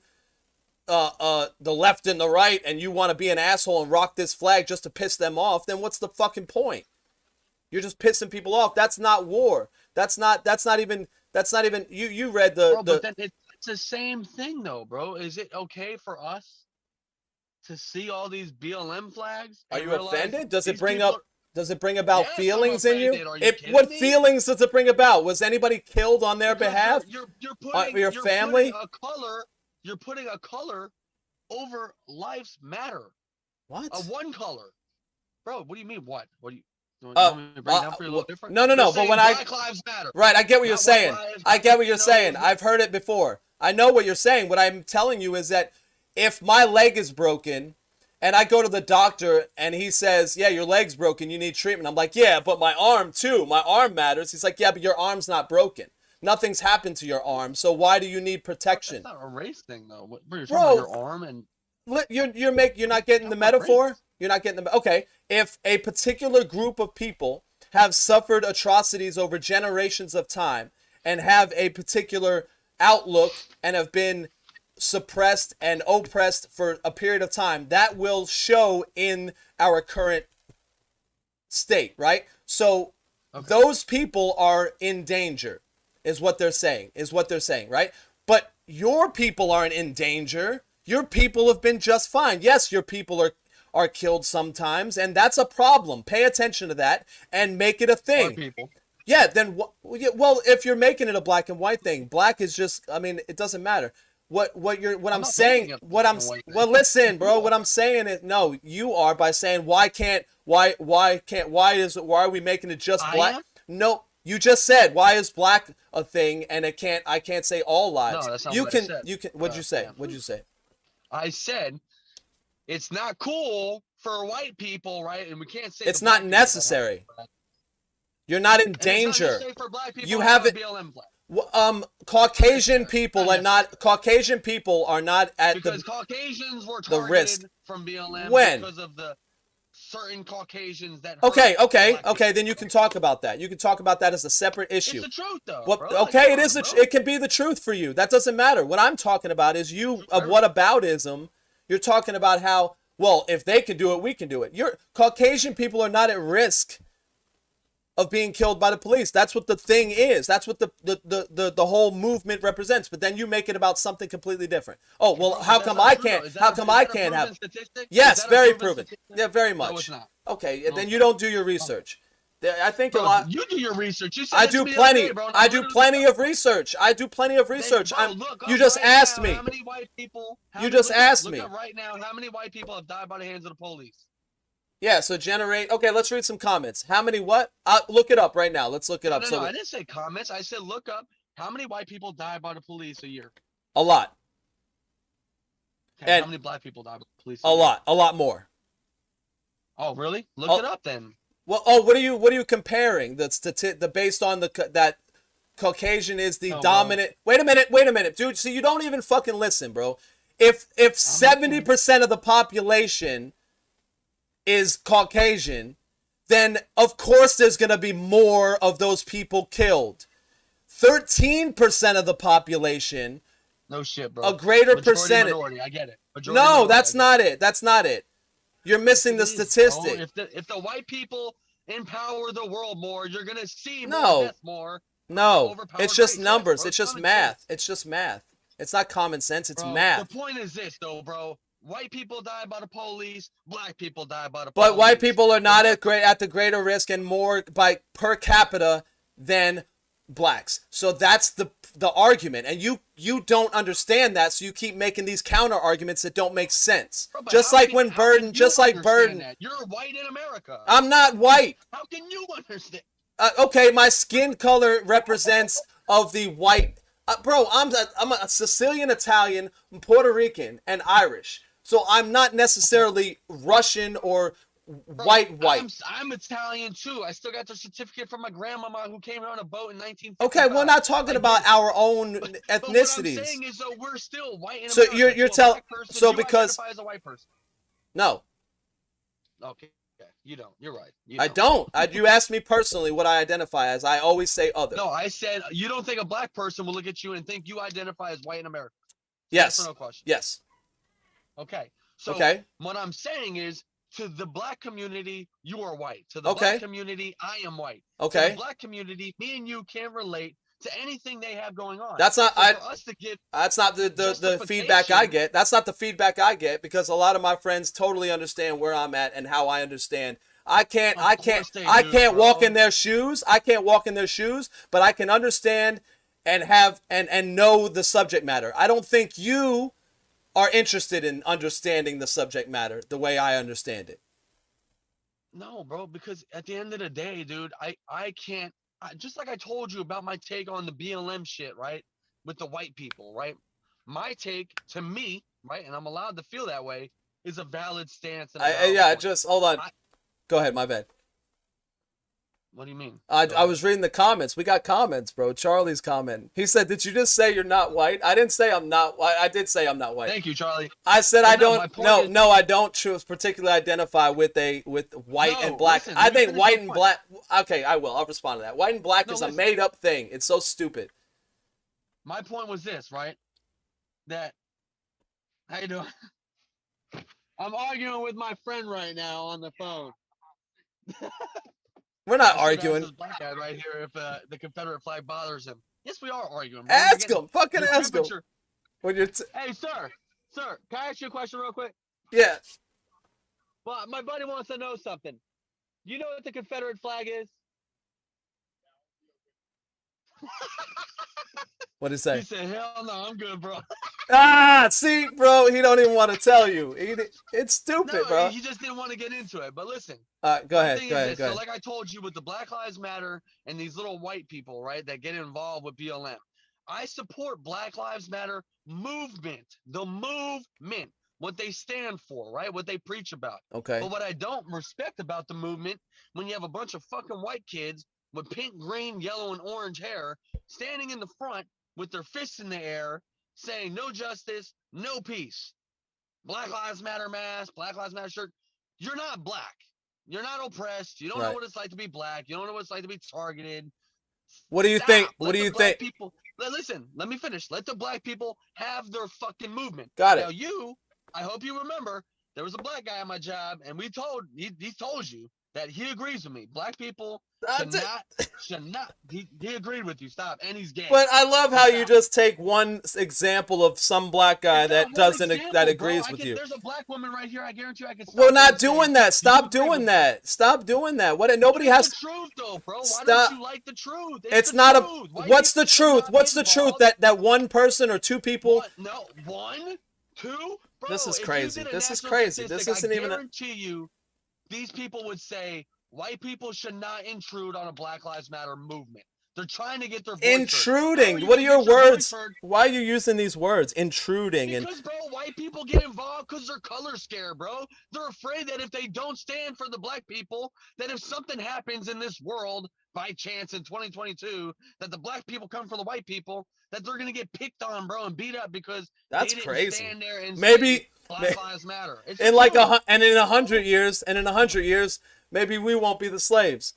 the left and the right and you want to be an asshole and rock this flag just to piss them off. Then what's the fucking point? You're just pissing people off. That's not war. That's not even you read the Bro, but then it's the same thing though, bro. Is it okay for us to see all these BLM flags? Are and you realize offended? Does it these bring people up does it bring about Yes, I'm feelings in you? offended. Are you What kidding me? feelings does it bring about? Was anybody killed on their Because behalf? You're Your family? You're putting a color over lives matter. What? A one color, bro. What do you mean? What? What do you? You want me to break down for you a little different? No. You're But saying when Black Lives Matter. right, I get what you're Not saying. white lives, I get what you're you know, saying. I've heard it before. I know what you're saying. What I'm telling you is that if my leg is broken and I go to the doctor and he says, yeah, your leg's broken, you need treatment. I'm like, yeah, but my arm too. My arm matters. He's like, yeah, but your arm's not broken. Nothing's happened to your arm. So why do you need protection? That's not a race thing though. You're talking about your arm and You're not getting the metaphor? You're not getting the okay. If a particular group of people have suffered atrocities over generations of time and have a particular outlook and have been suppressed and oppressed for a period of time, that will show in our current state, right? So those people are in danger, is what they're saying, right? But your people aren't in danger. Your people have been just fine. Yes, your people are killed sometimes, and that's a problem. Pay attention to that and make it a thing. our people. Yeah, then well, if you're making it a black and white thing, black is just, I mean, it doesn't matter. What I'm not saying, making it a what black I'm and white thing. well, listen, bro, what I'm saying is no, you are by saying why are we making it just I black? am? No, you just said why is black a thing and I can't say all lives. No, that's not you what I can said. you can what'd you say? Yeah. What'd you say? I said it's not cool for white people, right? And we can't say It's the black not people that have necessary. flag. You're not in And it's not danger. necessary for black people You to have a haven't- BLM flag. Caucasian people are not Caucasian people are not at Because the Caucasians were the risk. targeted from BLM When? because of the certain Caucasians that Okay, hurt black people. then you can talk about that. You can talk about that as a separate issue. It's the truth, though. What? Bro. Like, Okay, come it is on, the bro. it can be the truth for you. That doesn't matter. What I'm talking about is you whataboutism. You're talking about how, well, if they can do it, we can do it. Caucasian people are not at risk. of being killed by the police. That's what the thing is. That's what the whole movement represents. But then you make it about something completely different. Oh, well, Bro, how that's come not I true, though. can't? Is that How a- come is I that a can't proven have? statistic? Is Yes, that a very proven proven. statistic? Yeah, very No, much. it's not. Okay, No, then it's you not. don't do your research. I think a Bro, lot. you do your research. You said I it to do me the other plenty. day, bro, and I I'm do literally- plenty of research. I do plenty of Then, research. bro, look You up just right asked now me. How many white people? You just asked look me. up right now how many white people have died by the hands of the police. Yeah, so generate. Okay, let's read some comments. How many what? Look it up right now. Let's look it up. No, I didn't say comments. I said look up how many white people die by the police a year. A lot. Okay, And- how many black people die by the police? A year? lot more. Oh, really? Look Oh. it up then. Well, oh, what are you comparing? That's the based on that Caucasian is the No, bro. dominant. Wait a minute, dude. So you don't even fucking listen, bro. If 70% of the population is Caucasian, then of course there's gonna be more of those people killed. 13% of the population, No shit, bro. a greater Majority percentage. Minority, I get it. Majority No, minority, that's I get not it. That's not it. You're missing the It is, bro. statistic. If the white people empower the world more, you're gonna see No. more death more. No, overpowered it's just race. Yes, numbers. bro, It's just common math. sense. It's just math. It's not common sense. It's Bro, math. The point is this, though, bro. White people die by the police. Black people die by the police. But white people are not at the greater risk and more by per capita than blacks. So that's the argument, and you don't understand that, so you keep making these counter arguments that don't make sense. Bro, but Just how like can- when how Burden, can you just like understand Burden. that? You're white in America. I'm not white. How can you understand? Okay, my skin color represents of the white. Bro, I'm a Sicilian, Italian, Puerto Rican, and Irish. So I'm not necessarily Russian or Bro, white. I'm Italian too. I still got the certificate from my grandmama who came here on a boat in 1955. Okay, we're not talking Like, about our own But what I'm ethnicities. saying is, though, we're still white in So America. you're To a tell- black person, so you because- identify as a white person. No, Okay, you don't. You're right. I don't. You asked me personally what I identify as. I always say other. No, I said you don't think a black person will look at you and think you identify as white in America. Yes. Yes or no question. Yes. Okay. So Okay. what I'm saying is, to the black community, you are white. To the Okay. black community, I am white. To Okay. the black community, me and you can't relate to anything they have going on. That's not. So I. for us to get That's not the feedback I Justification. get. That's not the feedback I get because a lot of my friends totally understand where I'm at and how I understand. I can't Of course they do, walk bro. in their shoes. I can't walk in their shoes, but I can understand and have and know the subject matter. I don't think you are interested in understanding the subject matter the way I understand it. No, bro, because at the end of the day, dude, I can't. Just like I told you about my take on the BLM shit, right? With the white people, right? My take, to me, right, and I'm allowed to feel that way, is a valid stance. And a valid Yeah, point. just hold on. Go ahead, my bad. What do you mean? I was reading the comments. We got comments, bro. Charlie's comment. He said, "Did you just say you're not white?" I didn't say I'm not white. I did say I'm not white. Thank you, Charlie. I said But I no, my don't. point No, is- I don't particularly identify with white No, and black. listen, I let me think finish white my and point. black. Okay, I will. I'll respond to that. White and black No, is a listen. made up thing. It's so stupid. My point was this, right? That how you doing? I'm arguing with my friend right now on the phone. We're not I should ask arguing. this black guy right here if the Confederate flag bothers him. Yes, we are arguing. bro. Ask You're him. Fucking getting- ask him. temperature- When you're Hey, sir, can I ask you a question real quick? yeah. Well, my buddy wants to know something. You know what the Confederate flag is? What did he He say? said, "Hell no, I'm good, bro." See, bro, he don't even want to tell you. It's stupid, No, bro. he just didn't want to get into it. But listen, Go the ahead. thing Go is ahead. this, Go so ahead. like I told you with the Black Lives Matter and these little white people, right, that get involved with BLM, I support Black Lives Matter movement, the movement, what they stand for, right, what they preach about. Okay. But what I don't respect about the movement, when you have a bunch of fucking white kids with pink, green, yellow, and orange hair standing in the front with their fists in the air saying no justice, no peace. Black Lives Matter mask, Black Lives Matter shirt. You're not black. You're not oppressed. You don't know Right. what it's like to be black. You don't know what it's like to be targeted. What do you Stop. think? Let What do the you black think? People, listen, let me finish. Let the black people have their fucking movement. Got it. Now I hope you remember, there was a black guy at my job, and he told you that he agrees with me. Black people should not. He agreed with you. Stop. And he's gay. But I love how you Stop. just take one example of some black guy It's that not one doesn't example, that bro. agrees with you. There's a black woman right here. I guarantee you I can stop. We're her not and say, doing that. Stop "You agree doing with that. Stop doing that. What? Nobody What has. is the truth, though, bro? Why Stop. don't you like the truth? It's the not truth. a. Why What's you the truth? not What's the truth? involved? That one person or two people. No, one, two. Bro, This is if you crazy. did a This is national crazy. This statistic, isn't even. I guarantee you, these people would say white people should not intrude on a Black Lives Matter movement. They're trying to get their voice heard. Intruding. How What are your gonna get voice words? heard? Why are you using these words? Intruding and. Because, bro, white people get involved because they're color scared, bro. They're afraid that if they don't stand for the black people, that if something happens in this world by chance in 2022, that the black people come for the white people, that they're gonna get picked on, bro, and beat up because That's they didn't crazy. stand there and Maybe. say Black Lives Matter. It's In the like truth. and in 100 years, maybe we won't be the slaves.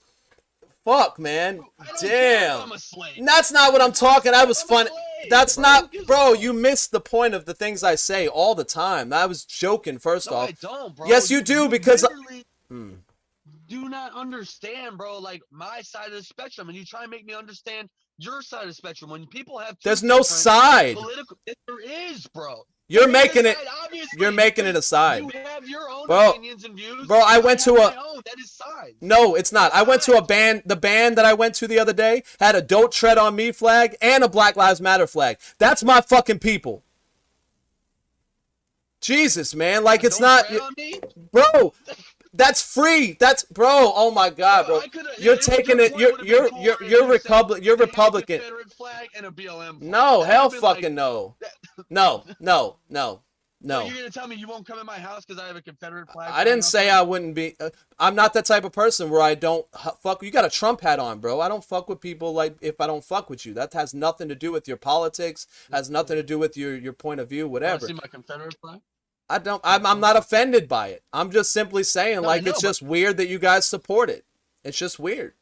Fuck, man. I don't care if I'm Damn. a slave. That's not what I'm talking. I was I'm a fun. slave, That's bro. not, Who gives a bro. fuck? You missed the point of the things I say all the time. I was joking. First No, off, I don't, bro. Yes, you do, because- literally Hmm. do not understand, bro. Like my side of the spectrum, and you try and make me understand your side of the spectrum. When people have two There's no different side. political, there is, bro. You're There is making a it. side, obviously, You're making it a because side. You have your own Bro, opinions and views. bro, I went to have a- my own. That is sides. No, it's not. I went to a band. The band that I went to the other day had a "Don't Tread on Me" flag and a Black Lives Matter flag. That's my fucking people. Jesus, man. Like it's Don't not, tread on me? bro. That's free. That's bro. Oh my God, bro. I coulda- You're it- taking your it. point You're would've been you're cool you're if you're you said Republic. You're they had a Republican. Confederate flag and a BLM flag. No, That hell would've been like- fucking no. No, no, no, So no. you're gonna tell me you won't come in my house because I have a Confederate flag? I didn't say I wouldn't be. I'm not that type of person where I don't fuck. You got a Trump hat on, bro. I don't fuck with people like if I don't fuck with you. That has nothing to do with your politics. Has nothing to do with your point of view. Whatever. See my Confederate flag? I don't. I'm not offended by it. I'm just simply saying No, like I know, it's just weird that you guys support it. It's just weird.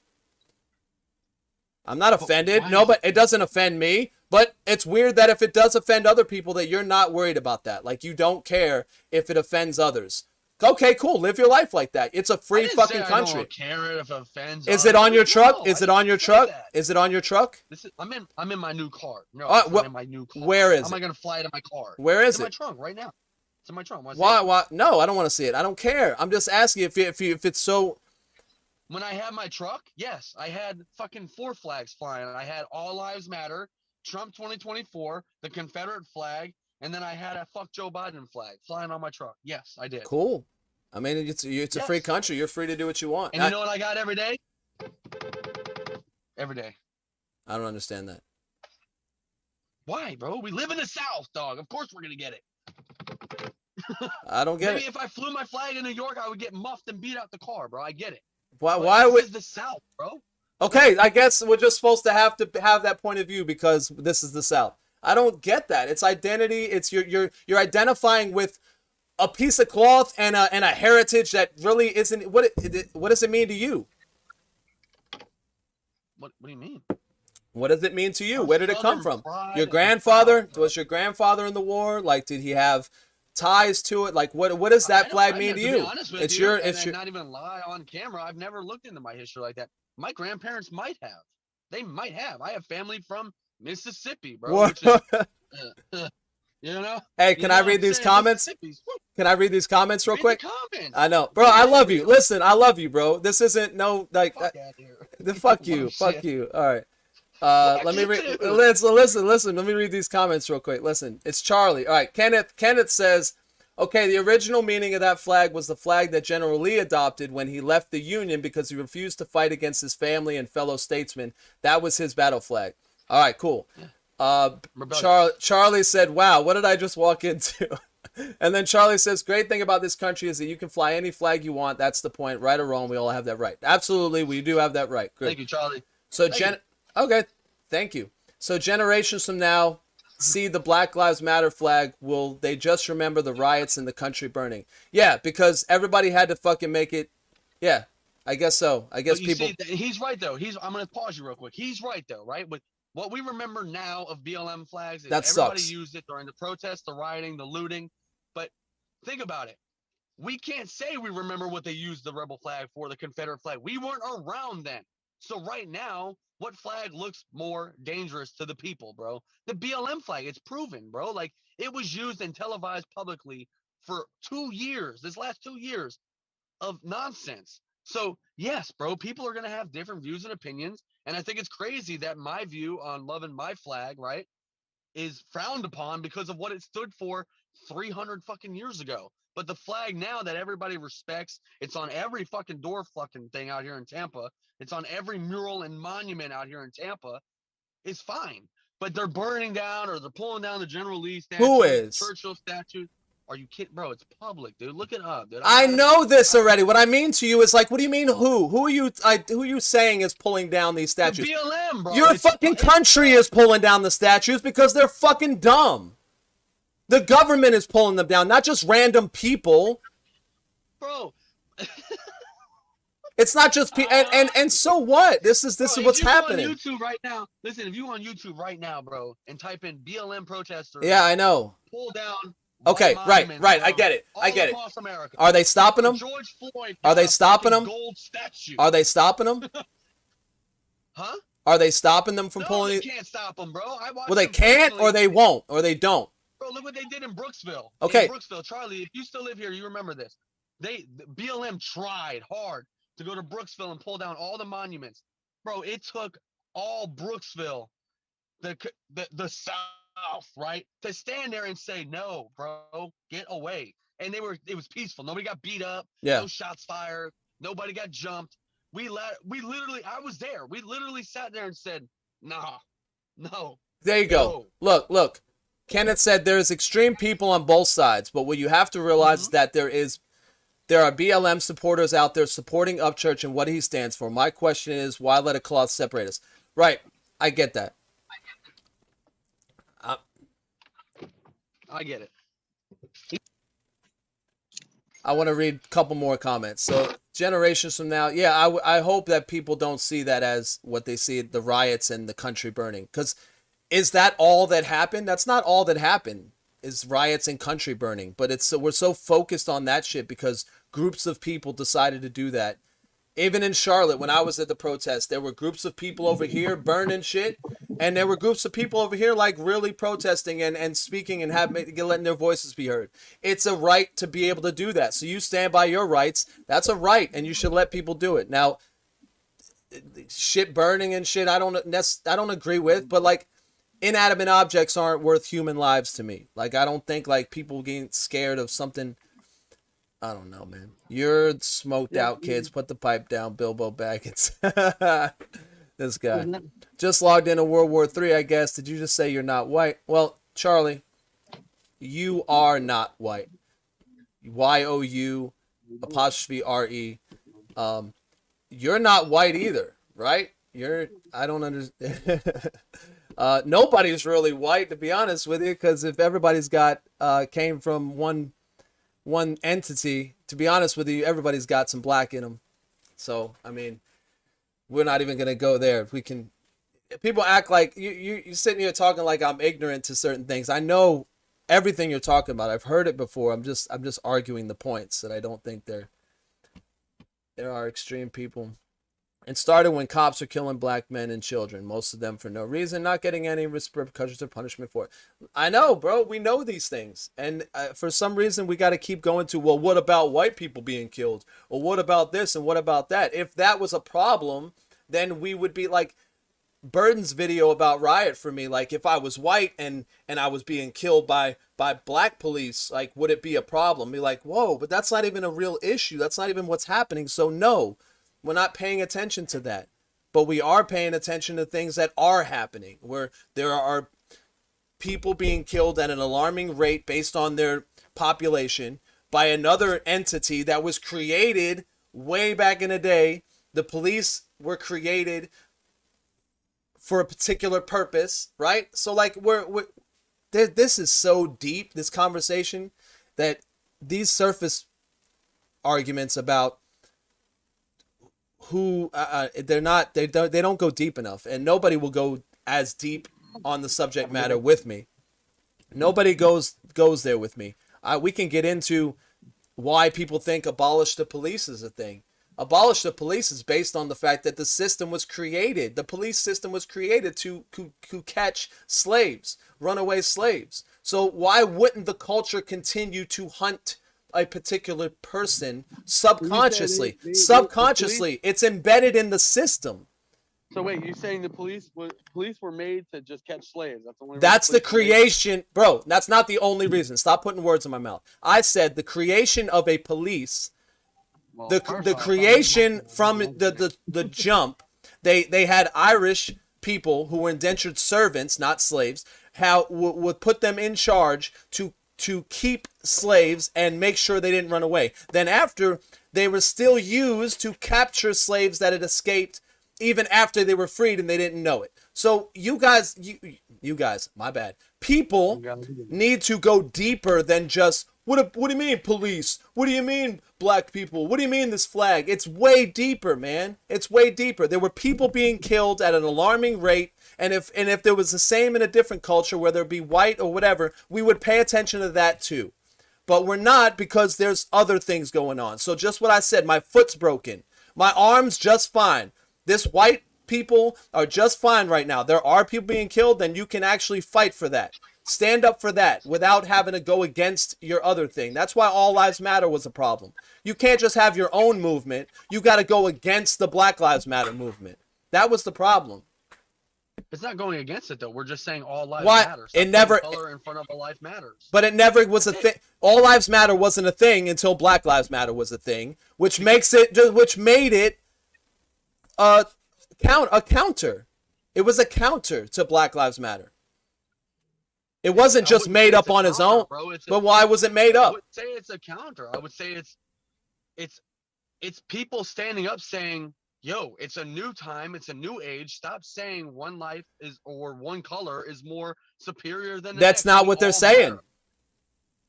I'm not offended. why No, is- but it doesn't offend me. But it's weird that if it does offend other people, that you're not worried about that. Like you don't care if it offends others. Okay, cool. Live your life like that. It's a I free didn't fucking say I country. don't care if it offends. Is it on your others. truck? No, Is I it on your didn't say truck? that. Is it on your truck? I'm in my new car. No, Uh, it's wh- not in my new car. where is How am I it? gonna fly it in my car? Where is It's in my it? trunk right now. It's in my trunk. Wanna see Why? it? Why? No, I don't want to see it. I don't care. I'm just asking if it's so. When I had my truck, yes, I had fucking 4 flags flying. I had All Lives Matter, Trump 2024, the Confederate flag, and then I had a fuck Joe Biden flag flying on my truck. Yes, I did. Cool. I mean, it's a Yes. free country. You're free to do what you want. And you know what I got every day? Every day. I don't understand that. Why, bro? We live in the South, dog. Of course we're gonna get it. I don't get Maybe it. if I flew my flag in New York, I would get muffed and beat out the car, bro. I get it. Why? But Why this would? is the South, bro? Okay, I guess we're just supposed to have that point of view because this is the South. I don't get that. It's identity. It's you're identifying with a piece of cloth and a heritage that really isn't. What does it mean to you? What do you mean? What does it mean to you? Our Where did it come Southern from? pride Your and grandfather? pride, bro. Was your grandfather in the war? Like, did he have ties to it? Like, what does that flag mean to you? Be honest with It's you, your. and It's then your. not even lie on camera. I've never looked into my history like that. My grandparents might have. They might have. I have family from Mississippi, bro. What? Which is, you know. Hey, You can know I what read I'm these saying? comments? Mississippi's- woo, Can I read these comments real read quick? the comments. I know, bro. I love you. Listen, I love you, bro. This isn't no like. Fuck outta here. The fuck you, Oh, fuck shit. you. All right. Fuck Let me you read. too. Listen. Let me read these comments real quick. Listen, it's Charlie. All right, Kenneth says, okay, the original meaning of that flag was the flag that General Lee adopted when he left the Union because he refused to fight against his family and fellow statesmen. That was his battle flag. All right, cool. Rebellious. Charlie said, wow, what did I just walk into? And then Charlie says, great thing about this country is that you can fly any flag you want. That's the point. Right or wrong, we all have that right. Absolutely, we do have that right. Good. Thank you, Charlie. So Thank okay, thank you. So generations from now, see the Black Lives Matter flag, will they just remember the riots and the country burning? Yeah, because everybody had to fucking make it. Yeah, I guess so. I guess But you people. see, he's right though. I'm gonna pause you real quick. He's right though, right? But what we remember now of BLM flags is That everybody sucks. used it during the protests, the rioting, the looting. But think about it. We can't say we remember what they used the rebel flag for, the Confederate flag. We weren't around then. So right now, what flag looks more dangerous to the people, bro? The BLM flag. It's proven, bro. Like, it was used and televised publicly for 2 years, this last 2 years of nonsense. So yes, bro, people are gonna have different views and opinions. And I think it's crazy that my view on loving my flag, right, is frowned upon because of what it stood for 300 fucking years ago. But the flag now that everybody respects, it's on every fucking door fucking thing out here in Tampa. It's on every mural and monument out here in Tampa. Is fine. But they're burning down or they're pulling down the General Lee statue, Who is? Churchill statue. Are you kidding, bro? It's public, dude. Look it up, dude. I know this already. What I mean to you is like, what do you mean who? Who are you saying is pulling down these statues? The BLM, bro. Your fucking country is pulling down the statues because they're fucking dumb. The government is pulling them down, not just random people. Bro. It's not just people. And so what? This is what's happening. On YouTube right now, listen, if you on YouTube right now, bro, and type in BLM protesters. Yeah, I know. Pull down. Okay, right. I get it. I get it. America. Are they stopping them? George Floyd. Are they stopping them? Gold statue. Are they stopping them? Huh? Are they stopping them from pulling? They can't stop them, bro. Well, they can't, or they won't, or they don't. Bro, look what they did in Brooksville. Okay. In Brooksville, Charlie, if you still live here, you remember this. The BLM tried hard to go to Brooksville and pull down all the monuments. Bro, it took all Brooksville, the South, right, to stand there and say, no, bro, get away. And it was peaceful. Nobody got beat up. Yeah. No shots fired. Nobody got jumped. We literally, I was there. We literally sat there and said, nah, no. There you go. No. Look. Kenneth said there's extreme people on both sides, but what you have to realize is that there are BLM supporters out there supporting Upchurch and what he stands for. My question is, why let a cloth separate us? Right. I get that. I get it. I want to read a couple more comments. So generations from now, yeah, I hope that people don't see that as what they see, the riots and the country burning. Because is that all that happened? That's not all that happened, is riots and country burning. But we're so focused on that shit because groups of people decided to do that. Even in Charlotte, when I was at the protest, there were groups of people over here burning shit. And there were groups of people over here like really protesting and speaking and letting their voices be heard. It's a right to be able to do that. So you stand by your rights. That's a right, and you should let people do it. Now, shit burning and shit, I don't agree with, but like, inanimate objects aren't worth human lives to me. Like, I don't think like people getting scared of something. I don't know, man. You're smoked out, kids. Put the pipe down, Bilbo Baggins. This guy just logged into World War III, I guess. Did you just say you're not white? Well, Charlie, you are not white. YOU''RE. You're not white either, right? I don't understand. Nobody's really white, to be honest with you, because if everybody's came from one entity, to be honest with you, everybody's got some black in them. So, I mean, we're not even going to go there. If we can, people act like you're sitting here talking like I'm ignorant to certain things. I know everything you're talking about. I've heard it before. I'm just arguing the points that I don't think there are extreme people. It started when cops are killing black men and children, most of them for no reason, not getting any repercussions or punishment for it. I know, bro. We know these things. And for some reason, we got to keep going to, well, what about white people being killed? Or what about this and what about that? If that was a problem, then we would be like Burden's video about Riot for me. Like, if I was white and I was being killed by black police, like, would it be a problem? Be like, whoa, but that's not even a real issue. That's not even what's happening. So no. We're not paying attention to that, but we are paying attention to things that are happening, where there are people being killed at an alarming rate based on their population by another entity that was created way back in the day. The police were created for a particular purpose, right? So like this is so deep, this conversation, that these surface arguments about who they don't go deep enough, and nobody will go as deep on the subject matter with me. Nobody goes there with me. We can get into why people think abolish the police is a thing, Abolish the police is based on the fact that the system was created. The police system was created to catch slaves, runaway slaves. So why wouldn't the culture continue to hunt a particular person subconsciously? Subconsciously, it's embedded in the system. So wait, you're saying the police were made to just catch slaves? That's the only. That's the creation, bro. That's not the only reason. Stop putting words in my mouth. I said the creation of a police. Well, The creation from the jump, they had Irish people who were indentured servants, not slaves, how would put them in charge to keep slaves and make sure they didn't run away. Then after, they were still used to capture slaves that had escaped even after they were freed and they didn't know it. So you guys, my bad. People need to go deeper than just, what do you mean police? What do you mean black people? What do you mean this flag? It's way deeper, man. It's way deeper. There were people being killed at an alarming rate. And if there was the same in a different culture, whether it be white or whatever, we would pay attention to that too. But we're not, because there's other things going on. So just what I said, my foot's broken. My arm's just fine. This white people are just fine right now. There are people being killed, then you can actually fight for that. Stand up for that without having to go against your other thing. That's why All Lives Matter was a problem. You can't just have your own movement. You got to go against the Black Lives Matter movement. That was the problem. It's not going against it though. We're just saying all lives Why? matter. It never. Color in front of a life matters. But it never was a thing. All Lives Matter wasn't a thing until Black Lives Matter was a thing, which made it a counter. It was a counter to Black Lives Matter. It wasn't just made up on its own. But why was it made up? I would say it's a counter. I would say it's people standing up saying, yo, it's a new time, it's a new age. Stop saying one life is or one color is more superior than the That's next. not We what they're all saying. matter.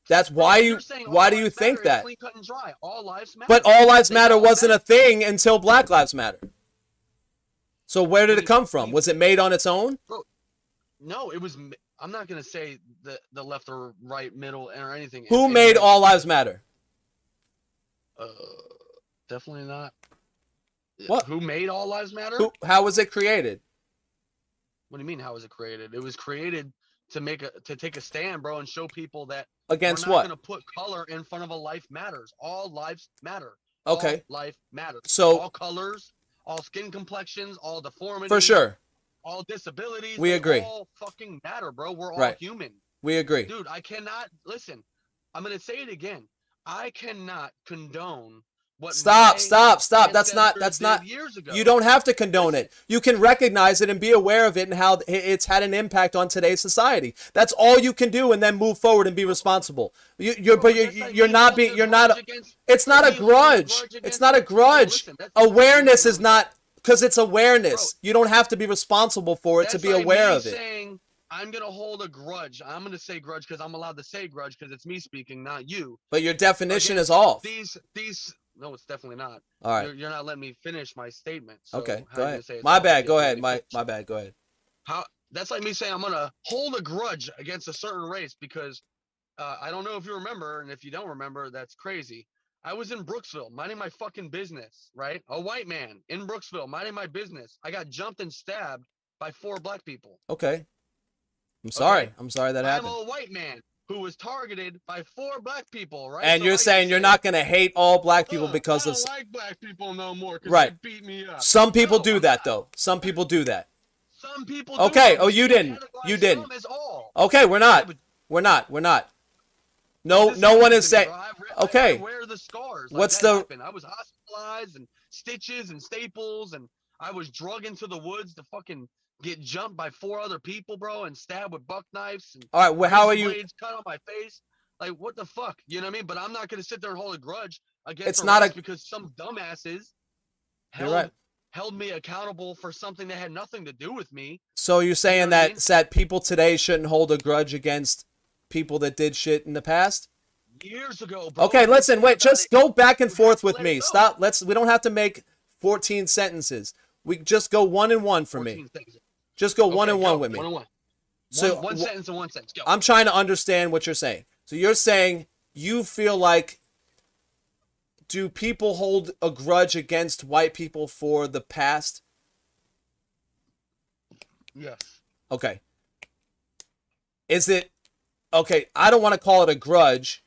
That's why you why do you think that? Clean cut and dry. All lives matter. But All Lives Matter wasn't a thing until Black Lives Matter. So where did it come from? Was it made on its own? Bro, no, it was. I'm not gonna say the left or right, middle, or anything. Who made All Lives Matter? Definitely not. What? Who made All Lives Matter? How was it created? What do you mean? How was it created? It was created to take a stand, bro, and show people that Against we're not what? gonna put color in front of a life matters. All lives matter. Okay. All life matters. So all colors, all skin complexions, all deformities. for sure. All disabilities. We they agree. all fucking matter, bro. We're all Right. human. We agree. Dude, I cannot listen. I'm gonna say it again. I cannot condone what Stop. my That's not ancestors did years ago. you don't have to condone it. You can recognize it and be aware of it and how it's had an impact on today's society. That's all you can do, and then move forward and be responsible. It's not a grudge. It's not a grudge. Awareness is not, because it's awareness. You don't have to be responsible for it to be aware of it. Saying, I'm gonna hold a grudge. I'm gonna say grudge because I'm allowed to say grudge because it's me speaking, not you. But your definition is off. These no, it's definitely not. All right. You're not letting me finish my statement. So Okay, how go are you ahead. gonna say it's My off bad. if Go you ahead. let me My bad. Go ahead. How that's like me saying I'm gonna hold a grudge against a certain race because I don't know if you remember, and if you don't remember, that's crazy. I was in Brooksville minding my fucking business, right? A white man in Brooksville minding my business. I got jumped and stabbed by 4 black people. Okay. I'm sorry. Okay. I'm sorry that happened. I'm a white man who was targeted by 4 black people, right? And So you're I can saying you're say, not going to hate all black people because I of... don't like black people no more because Right. they beat me up. Some people No, do I'm that, not. though. Some people do that. Some people Okay. do. Oh, you didn't. You didn't. Okay, we're not. We're not. We're not. No one is saying... Okay. I wear the scars. What's that the... happened. I was hospitalized and stitches and staples, and I was drug into the woods to fucking get jumped by 4 other people, bro, and stabbed with buck knives. And All right, well, how are razor you... blades cut on my face. Like, what the fuck? You know what I mean? But I'm not going to sit there and hold a grudge against It's not race a... because some dumbasses You're right. held me accountable for something that had nothing to do with me. So you're saying You know what I mean? that people today shouldn't hold a grudge against people that did shit in the past? Years ago, bro. Okay, listen, wait, just go back and You forth have to with let me. it go. Stop. We don't have to make 14 sentences. We just go 1 and 1 for me. 14 seconds. Just go Okay, 1 and 1 go. with me. 1 and 1. So one sentence and 1 sentence. Go. I'm trying to understand what you're saying. So you're saying you feel like do people hold a grudge against white people for the past? Yes. Okay. Is it okay? I don't want to call it a grudge.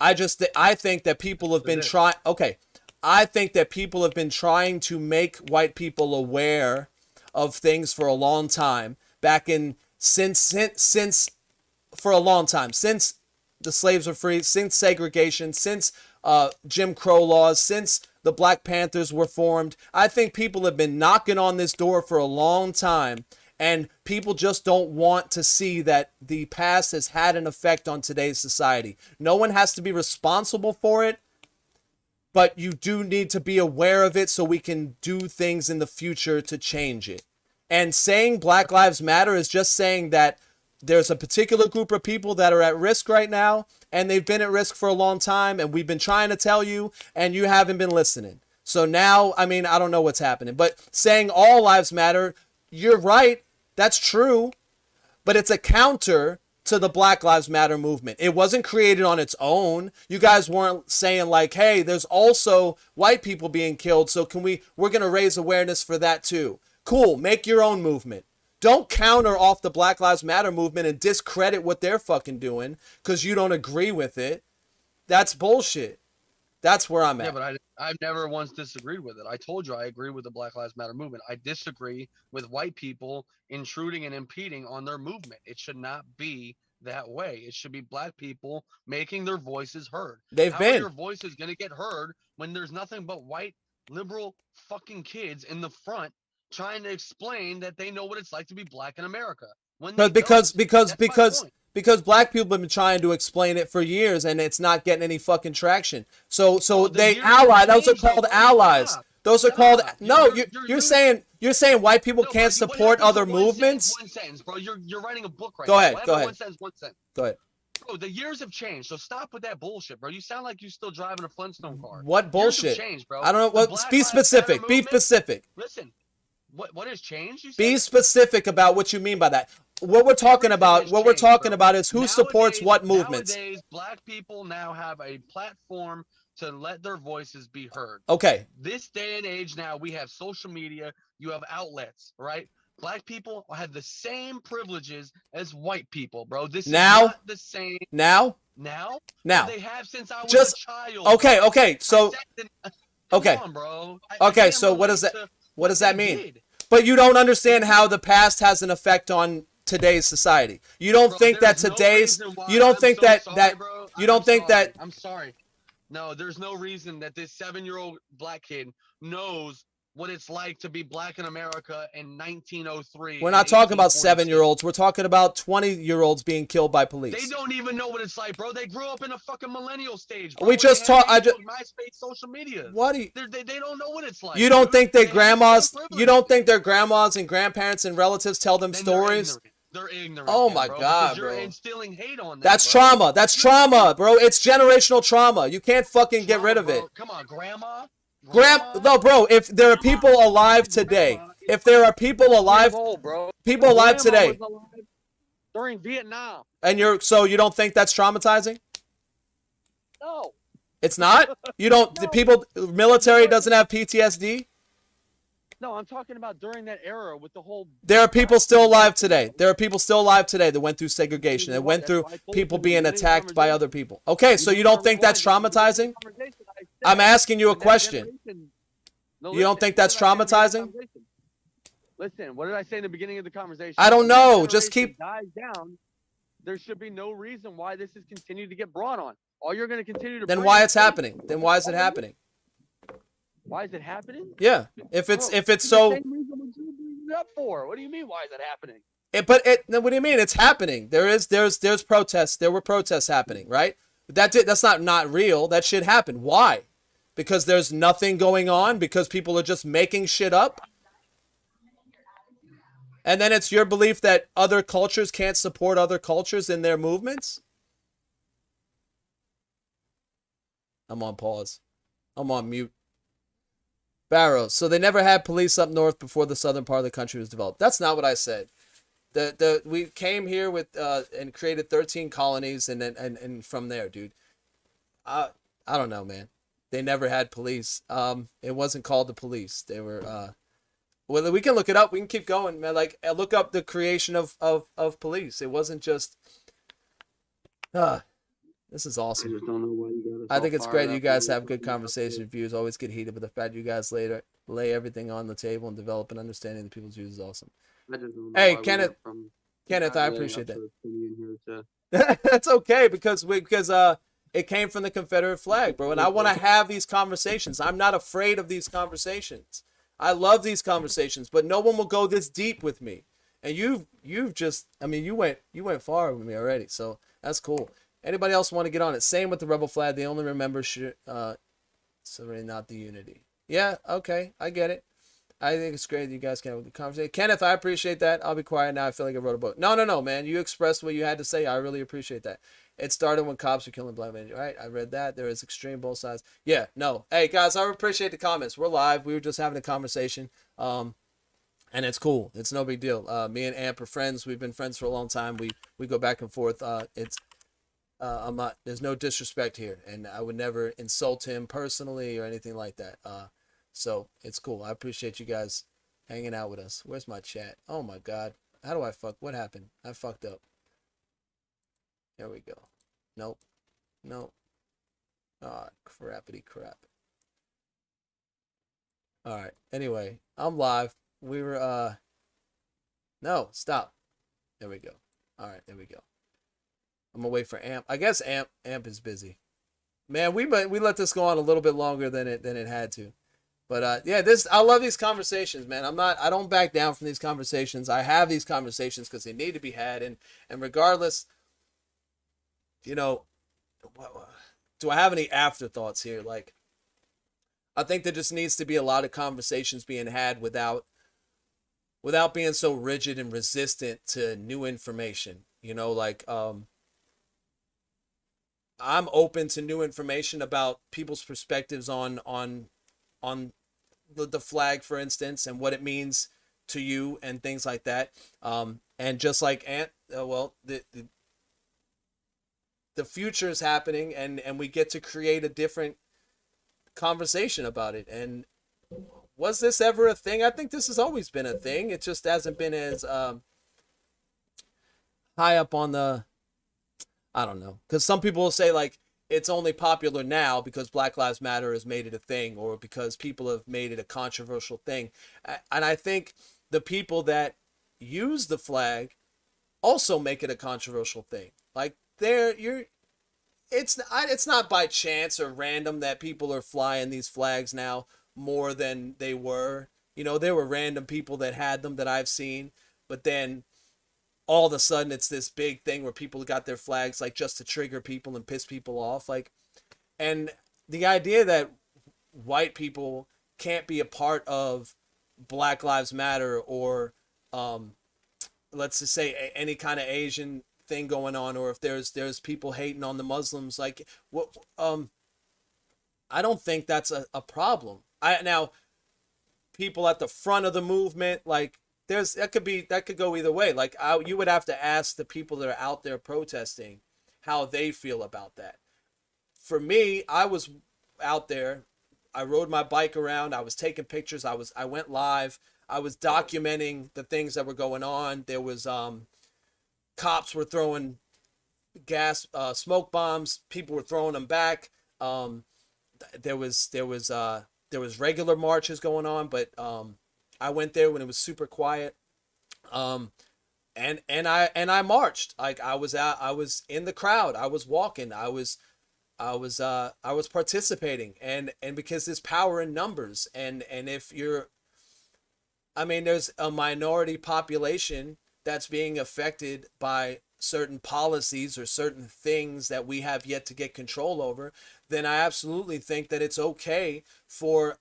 I think that people have been trying. Okay, I think that people have been trying to make white people aware of things for a long time. Since for a long time, since the slaves were free, since segregation, since Jim Crow laws, since the Black Panthers were formed. I think people have been knocking on this door for a long time, and people just don't want to see that the past has had an effect on today's society. No one has to be responsible for it, but you do need to be aware of it so we can do things in the future to change it. And saying Black Lives Matter is just saying that there's a particular group of people that are at risk right now, and they've been at risk for a long time, and we've been trying to tell you, and you haven't been listening. So now, I mean, I don't know what's happening, but saying all lives matter, you're right, that's true, but it's a counter to the Black Lives Matter movement. It wasn't created on its own. You guys weren't saying like, hey, there's also white people being killed, so we're going to raise awareness for that too. Cool, make your own movement. Don't counter off the Black Lives Matter movement and discredit what they're fucking doing because you don't agree with it. That's bullshit. That's where I'm at. Yeah, but I've never once disagreed with it. I told you I agree with the Black Lives Matter movement. I disagree with white people intruding and impeding on their movement. It should not be that way. It should be black people making their voices heard. How are your voices going to get heard when there's nothing but white liberal fucking kids in the front trying to explain that they know what it's like to be black in America? Because black people have been trying to explain it for years and it's not getting any fucking traction. So they ally. Those are called allies. Those are called You're saying white people can't support other movements. One sentence, bro. You're writing a book right now. Go ahead. One sentence. Go ahead. Bro, the years have changed, so stop with that bullshit, bro. You sound like you're still driving a Flintstone car. What bullshit? Years have changed, bro. I don't know. Be specific. Be specific. Listen. What has changed? Be specific about what you mean by that. What we're talking about is who supports what movements. Nowadays, black people now have a platform to let their voices be heard. Okay. This day and age now, we have social media, you have outlets, right? Black people have the same privileges as white people, bro. This is not the same. Now? They have since I was a child. Okay. So come on, bro. Okay, so what does that mean? But you don't understand how the past has an effect on today's society. You don't think that today's I'm sorry. No, there's no reason that this 7-year-old black kid knows what it's like to be black in America in 1903. We're not talking about 7-year-olds. We're talking about 20-year-olds being killed by police. They don't even know what it's like, bro. They grew up in a fucking millennial stage. Bro. We just talked. MySpace, social media. What do you? They don't know what it's like. You don't think their grandmas? You don't think their grandmas and grandparents and relatives tell them stories? They're ignorant. Oh my God, bro! You're bro. instilling hate on them. That's trauma. That's trauma, bro. It's generational trauma. You can't fucking get rid of it. Come on, grandma. No, bro. If there are people alive today, people alive today, during Vietnam, and you don't think that's traumatizing? No, it's not. You don't. The people, military doesn't have PTSD. No, I'm talking about during that era with the whole. There are people still alive today. That went through segregation. That went through people being attacked by other people. Okay, so you don't think that's traumatizing? I'm asking you a question. You don't think that's traumatizing? Listen, what did I say in the beginning of the conversation? I don't know. Just keep. Dies down. There should be no reason why this is continued to get brought on. All you're going to continue to. Then why it's happening? Then why is it happening? Why is it happening? Yeah, if it's so. The same reason what you bring it up for. What do you mean? Why is it happening? What do you mean? It's happening. There's protests. There were protests happening, right? But that's not real. That shit happened. Why? Because there's nothing going on. Because people are just making shit up. And then it's your belief that other cultures can't support other cultures in their movements. I'm on pause. I'm on mute. Barrow. So they never had police up north before the southern part of the country was developed. That's not what I said. We came here with and created 13 colonies and from there, dude. I don't know, man. they never had police. It wasn't called the police. They were well, we can look it up. We can keep going, man. Like, look up the creation of police. It wasn't just this is I awesome. just don't know why you got us I all think it's fired great you up guys and have good fucking out conversation. Views always get heated, but the fact you guys lay everything on the table and develop an understanding of the people's views is awesome. there. I just don't know Hey, why we Kenneth, went from Kenneth, I LA appreciate that. Upchurch coming in here to That's okay because it came from the Confederate flag, bro, and I want to have these conversations. I'm not afraid of these conversations. I love these conversations, but no one will go this deep with me. And you've just, I mean, you went far with me already, so that's cool. Anybody else want to get on it? Same with the rebel flag. They only remember sovereignty, not the unity. Yeah, okay, I get it. I think it's great that you guys can have a good conversation. Kenneth, I appreciate that. I'll be quiet now. I feel like I wrote a book. No, man. You expressed what you had to say. I really appreciate that. It started when cops were killing black men. All right, I read that. There is extreme both sides. Yeah, no. Hey, guys, I appreciate the comments. We're live. We were just having a conversation. And it's cool. It's no big deal. Me and Amp are friends. We've been friends for a long time. We go back and forth. I'm not, there's no disrespect here, and I would never insult him personally or anything like that. So it's cool. I appreciate you guys hanging out with us. Where's my chat? Oh my God. How do I fuck? What happened? I fucked up. There we go. Nope. Ah, crappity crap. All right. Anyway, I'm live. We were, no, stop. There we go. All right. There we go. I'm gonna wait for Amp. I guess Amp is busy. Man, we let this go on a little bit longer than it had to. But yeah, I love these conversations, man. I don't back down from these conversations. I have these conversations because they need to be had, and regardless, you know, do I have any afterthoughts here? Like, I think there just needs to be a lot of conversations being had without being so rigid and resistant to new information. You know, like I'm open to new information about people's perspectives on the flag, for instance, and what it means to you and things like that. And just like the future is happening, and we get to create a different conversation about it. And was this ever a thing? I think this has always been a thing. It just hasn't been as high up on the, I don't know, because some people will say like it's only popular now because Black Lives Matter has made it a thing, or because people have made it a controversial thing. And I think the people that use the flag also make it a controversial thing. Like it's not by chance or random that people are flying these flags now more than they were. You know, there were random people that had them that I've seen, but then all of a sudden it's this big thing where people got their flags like just to trigger people and piss people off. Like, and the idea that white people can't be a part of Black Lives Matter or let's just say any kind of Asian thing going on, or if there's people hating on the Muslims, like what I don't think that's a problem. Now people at the front of the movement, like that could go either way. Like you would have to ask the people that are out there protesting how they feel about that. For me, I was out there. I rode my bike around. I was taking pictures. I went live. I was documenting the things that were going on. There was cops were throwing gas, smoke bombs. People were throwing them back. There was regular marches going on, but I went there when it was super quiet. And I marched. Like I was in the crowd. I was walking. I was participating, and because there's power in numbers, and if you're, I mean, there's a minority population that's being affected by certain policies or certain things that we have yet to get control over, then I absolutely think that it's okay for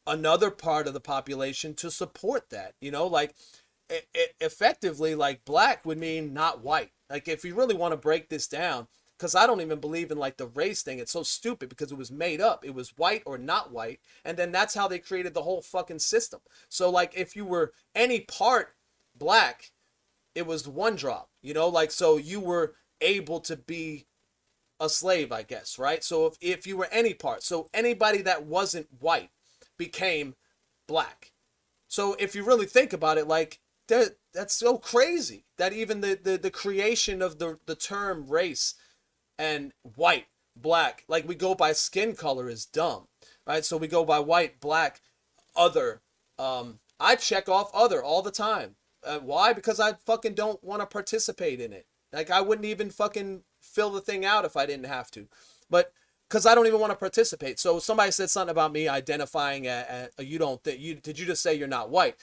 another part of the population to support that. You know, like effectively, like black would mean not white. Like if you really want to break this down, because I don't even believe in like the race thing. It's so stupid because it was made up. It was white or not white. And then that's how they created the whole fucking system. So like if you were any part black, it was one drop, you know, like, so you were able to be a slave, I guess, right? So if you were any part, so anybody that wasn't white became black. So if you really think about it, like that's so crazy that even the creation of the term race and white, black, like we go by skin color is dumb, right? So we go by white, black, other. I check off other all the time. Why? Because I fucking don't want to participate in it. Like I wouldn't even fucking fill the thing out if I didn't have to. But because I don't even want to participate. So somebody said something about me identifying you don't think you did you just say you're not white?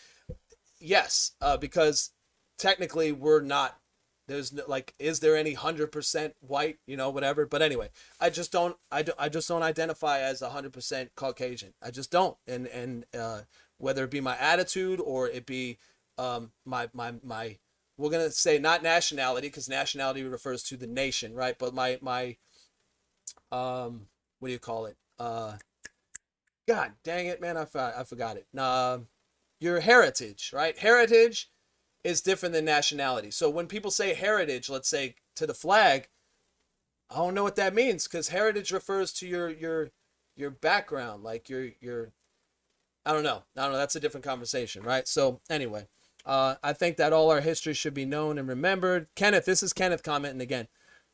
Yes, because technically we're not. There's no, like, is there any 100% white, whatever. But anyway, I just don't identify as 100% Caucasian. I just don't. And whether it be my attitude or it be my we're gonna say not nationality, because nationality refers to the nation, right? But my what do you call it? God dang it, man, I forgot it. Your heritage, right? Heritage is different than nationality. So when people say heritage, let's say to the flag, I don't know what that means, because heritage refers to your background, like your I don't know. That's a different conversation, right? So anyway, I think that all our history should be known and remembered. Kenneth, this is Kenneth commenting again.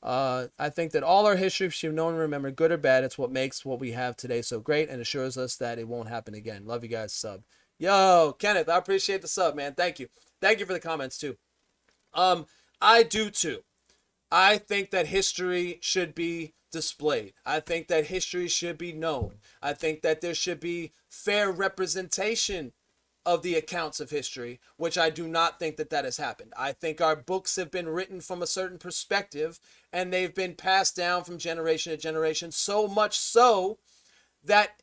I think that all our history should be known and remembered, good or bad. It's what makes what we have today so great and assures us that it won't happen again. Love you guys. Sub. Yo, Kenneth, I appreciate the sub, man. Thank you. Thank you for the comments too. I do too. I think that history should be displayed. I think that history should be known. I think that there should be fair representation of the accounts of history, which I do not think that has happened. I think our books have been written from a certain perspective, and they've been passed down from generation to generation, so much so that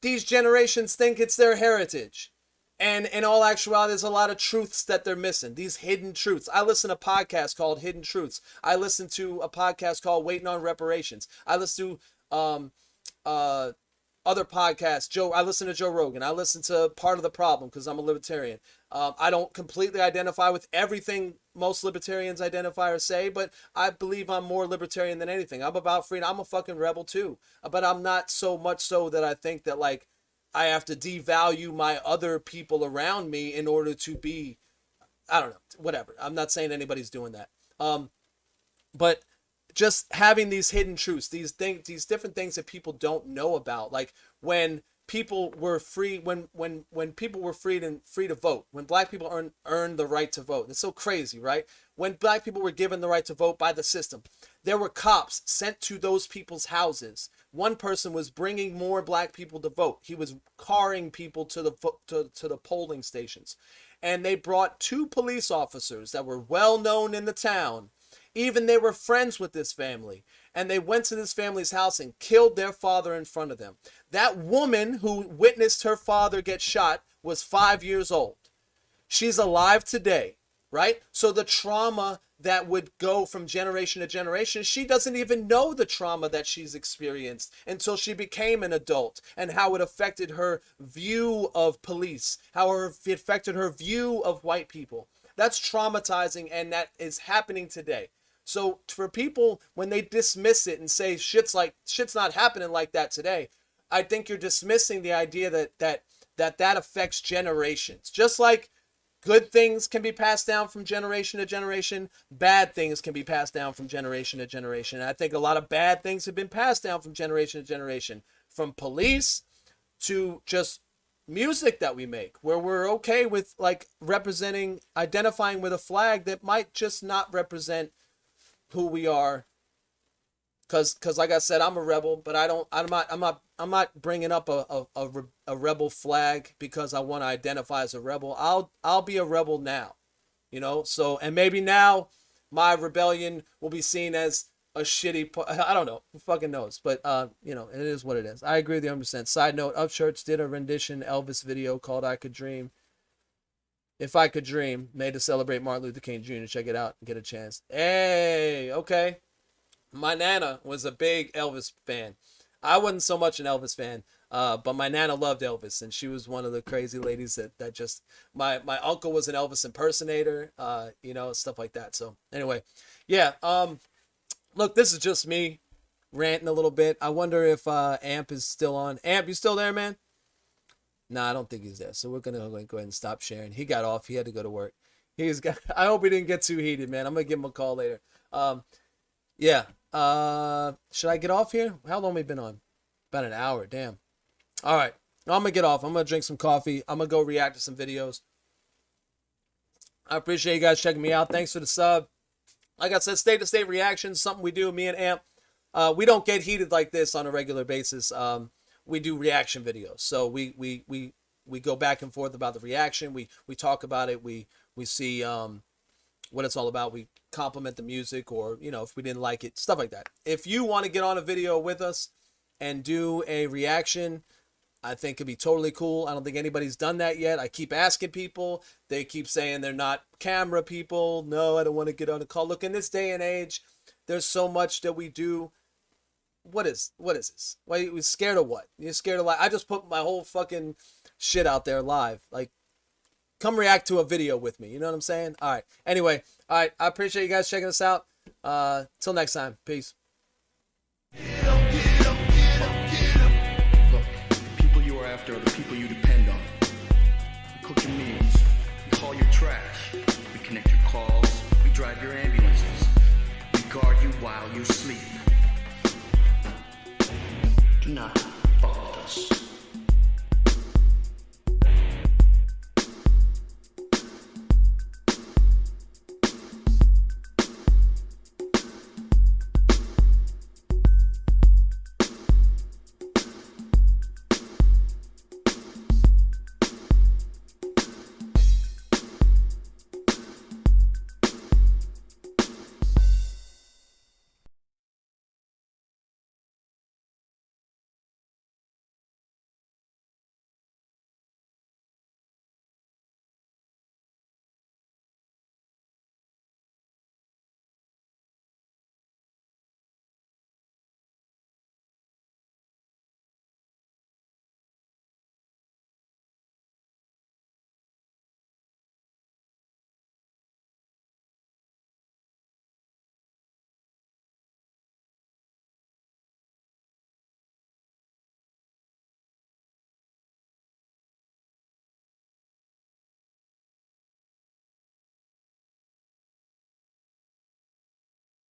these generations think it's their heritage. And in all actuality, there's a lot of truths that they're missing. These hidden truths. I listen to a podcast called Hidden Truths. I listen to a podcast called Waiting on Reparations. I listen to other podcasts. I listen to Joe Rogan. I listen to Part of the Problem because I'm a libertarian. I don't completely identify with everything most libertarians identify or say, but I believe I'm more libertarian than anything. I'm about freedom. I'm a fucking rebel too. But I'm not so much so that I think that, like, I have to devalue my other people around me in order to be, I don't know, whatever. I'm not saying anybody's doing that. But just having these hidden truths, these different things that people don't know about, like when people were free, when people were free to vote, when black people earned the right to vote. It's so crazy, right? When black people were given the right to vote by the system, there were cops sent to those people's houses. One person was bringing more black people to vote. He was carring people to the polling stations, and they brought 2 police officers that were well known in the town. Even they were friends with this family, and they went to this family's house and killed their father in front of them. That woman who witnessed her father get shot was 5 years old. She's alive today, right? So the trauma that would go from generation to generation, she doesn't even know the trauma that she's experienced until she became an adult, and how it affected her view of police, how it affected her view of white people. That's traumatizing, and that is happening today. So for people, when they dismiss it and say shit's not happening like that today, I think you're dismissing the idea that affects generations. Just like good things can be passed down from generation to generation, bad things can be passed down from generation to generation. And I think a lot of bad things have been passed down from generation to generation, from police to just music that we make, where we're okay with like identifying with a flag that might just not represent who we are. Cause like I said, I'm a rebel, but I'm not bringing up a rebel flag because I want to identify as a rebel. I'll be a rebel now, so, and maybe now my rebellion will be seen as a shitty, I don't know, who fucking knows, but it is what it is. I agree with you 100%. Side note, Upchurch did a rendition Elvis video called I Could Dream. If I Could Dream, made to celebrate Martin Luther King Jr. Check it out and get a chance. Hey, okay. My Nana was a big Elvis fan. I wasn't so much an Elvis fan, but my Nana loved Elvis, and she was one of the crazy ladies that just, my uncle was an Elvis impersonator, stuff like that. So anyway, yeah, look, this is just me. ranting a little bit. I wonder if Amp is still on. Amp, you still there, man? Nah, I don't think he's there. So we're gonna go ahead and stop sharing. He got off. He had to go to work. I hope he didn't get too heated, man. I'm gonna give him a call later. Yeah. Should I get off here? How long have we been on? About an hour. Damn. All right. I'm gonna get off. I'm gonna drink some coffee. I'm gonna go react to some videos. I appreciate you guys checking me out. Thanks for the sub. Like I said, state to state reactions, something we do. Me and Amp. We don't get heated like this on a regular basis. We do reaction videos. So we go back and forth about the reaction. We talk about it. We see what it's all about. We compliment the music, or if we didn't like it, stuff like that. If you want to get on a video with us and do a reaction, I think it'd be totally cool. I don't think anybody's done that yet. I keep asking people. They keep saying they're not camera people. No, I don't want to get on a call. Look, in this day and age, there's so much that we do. What is this? Why you scared of what? You're scared of I just put my whole fucking shit out there live. Like, come react to a video with me. You know what I'm saying? All right. Anyway, all right. I appreciate you guys checking us out. Till next time. Peace. Look, the people you are after are the people you depend on. We cook your meals, we haul your trash, we connect your calls, we drive your ambulances, we guard you while you sleep. Do not fuck with us.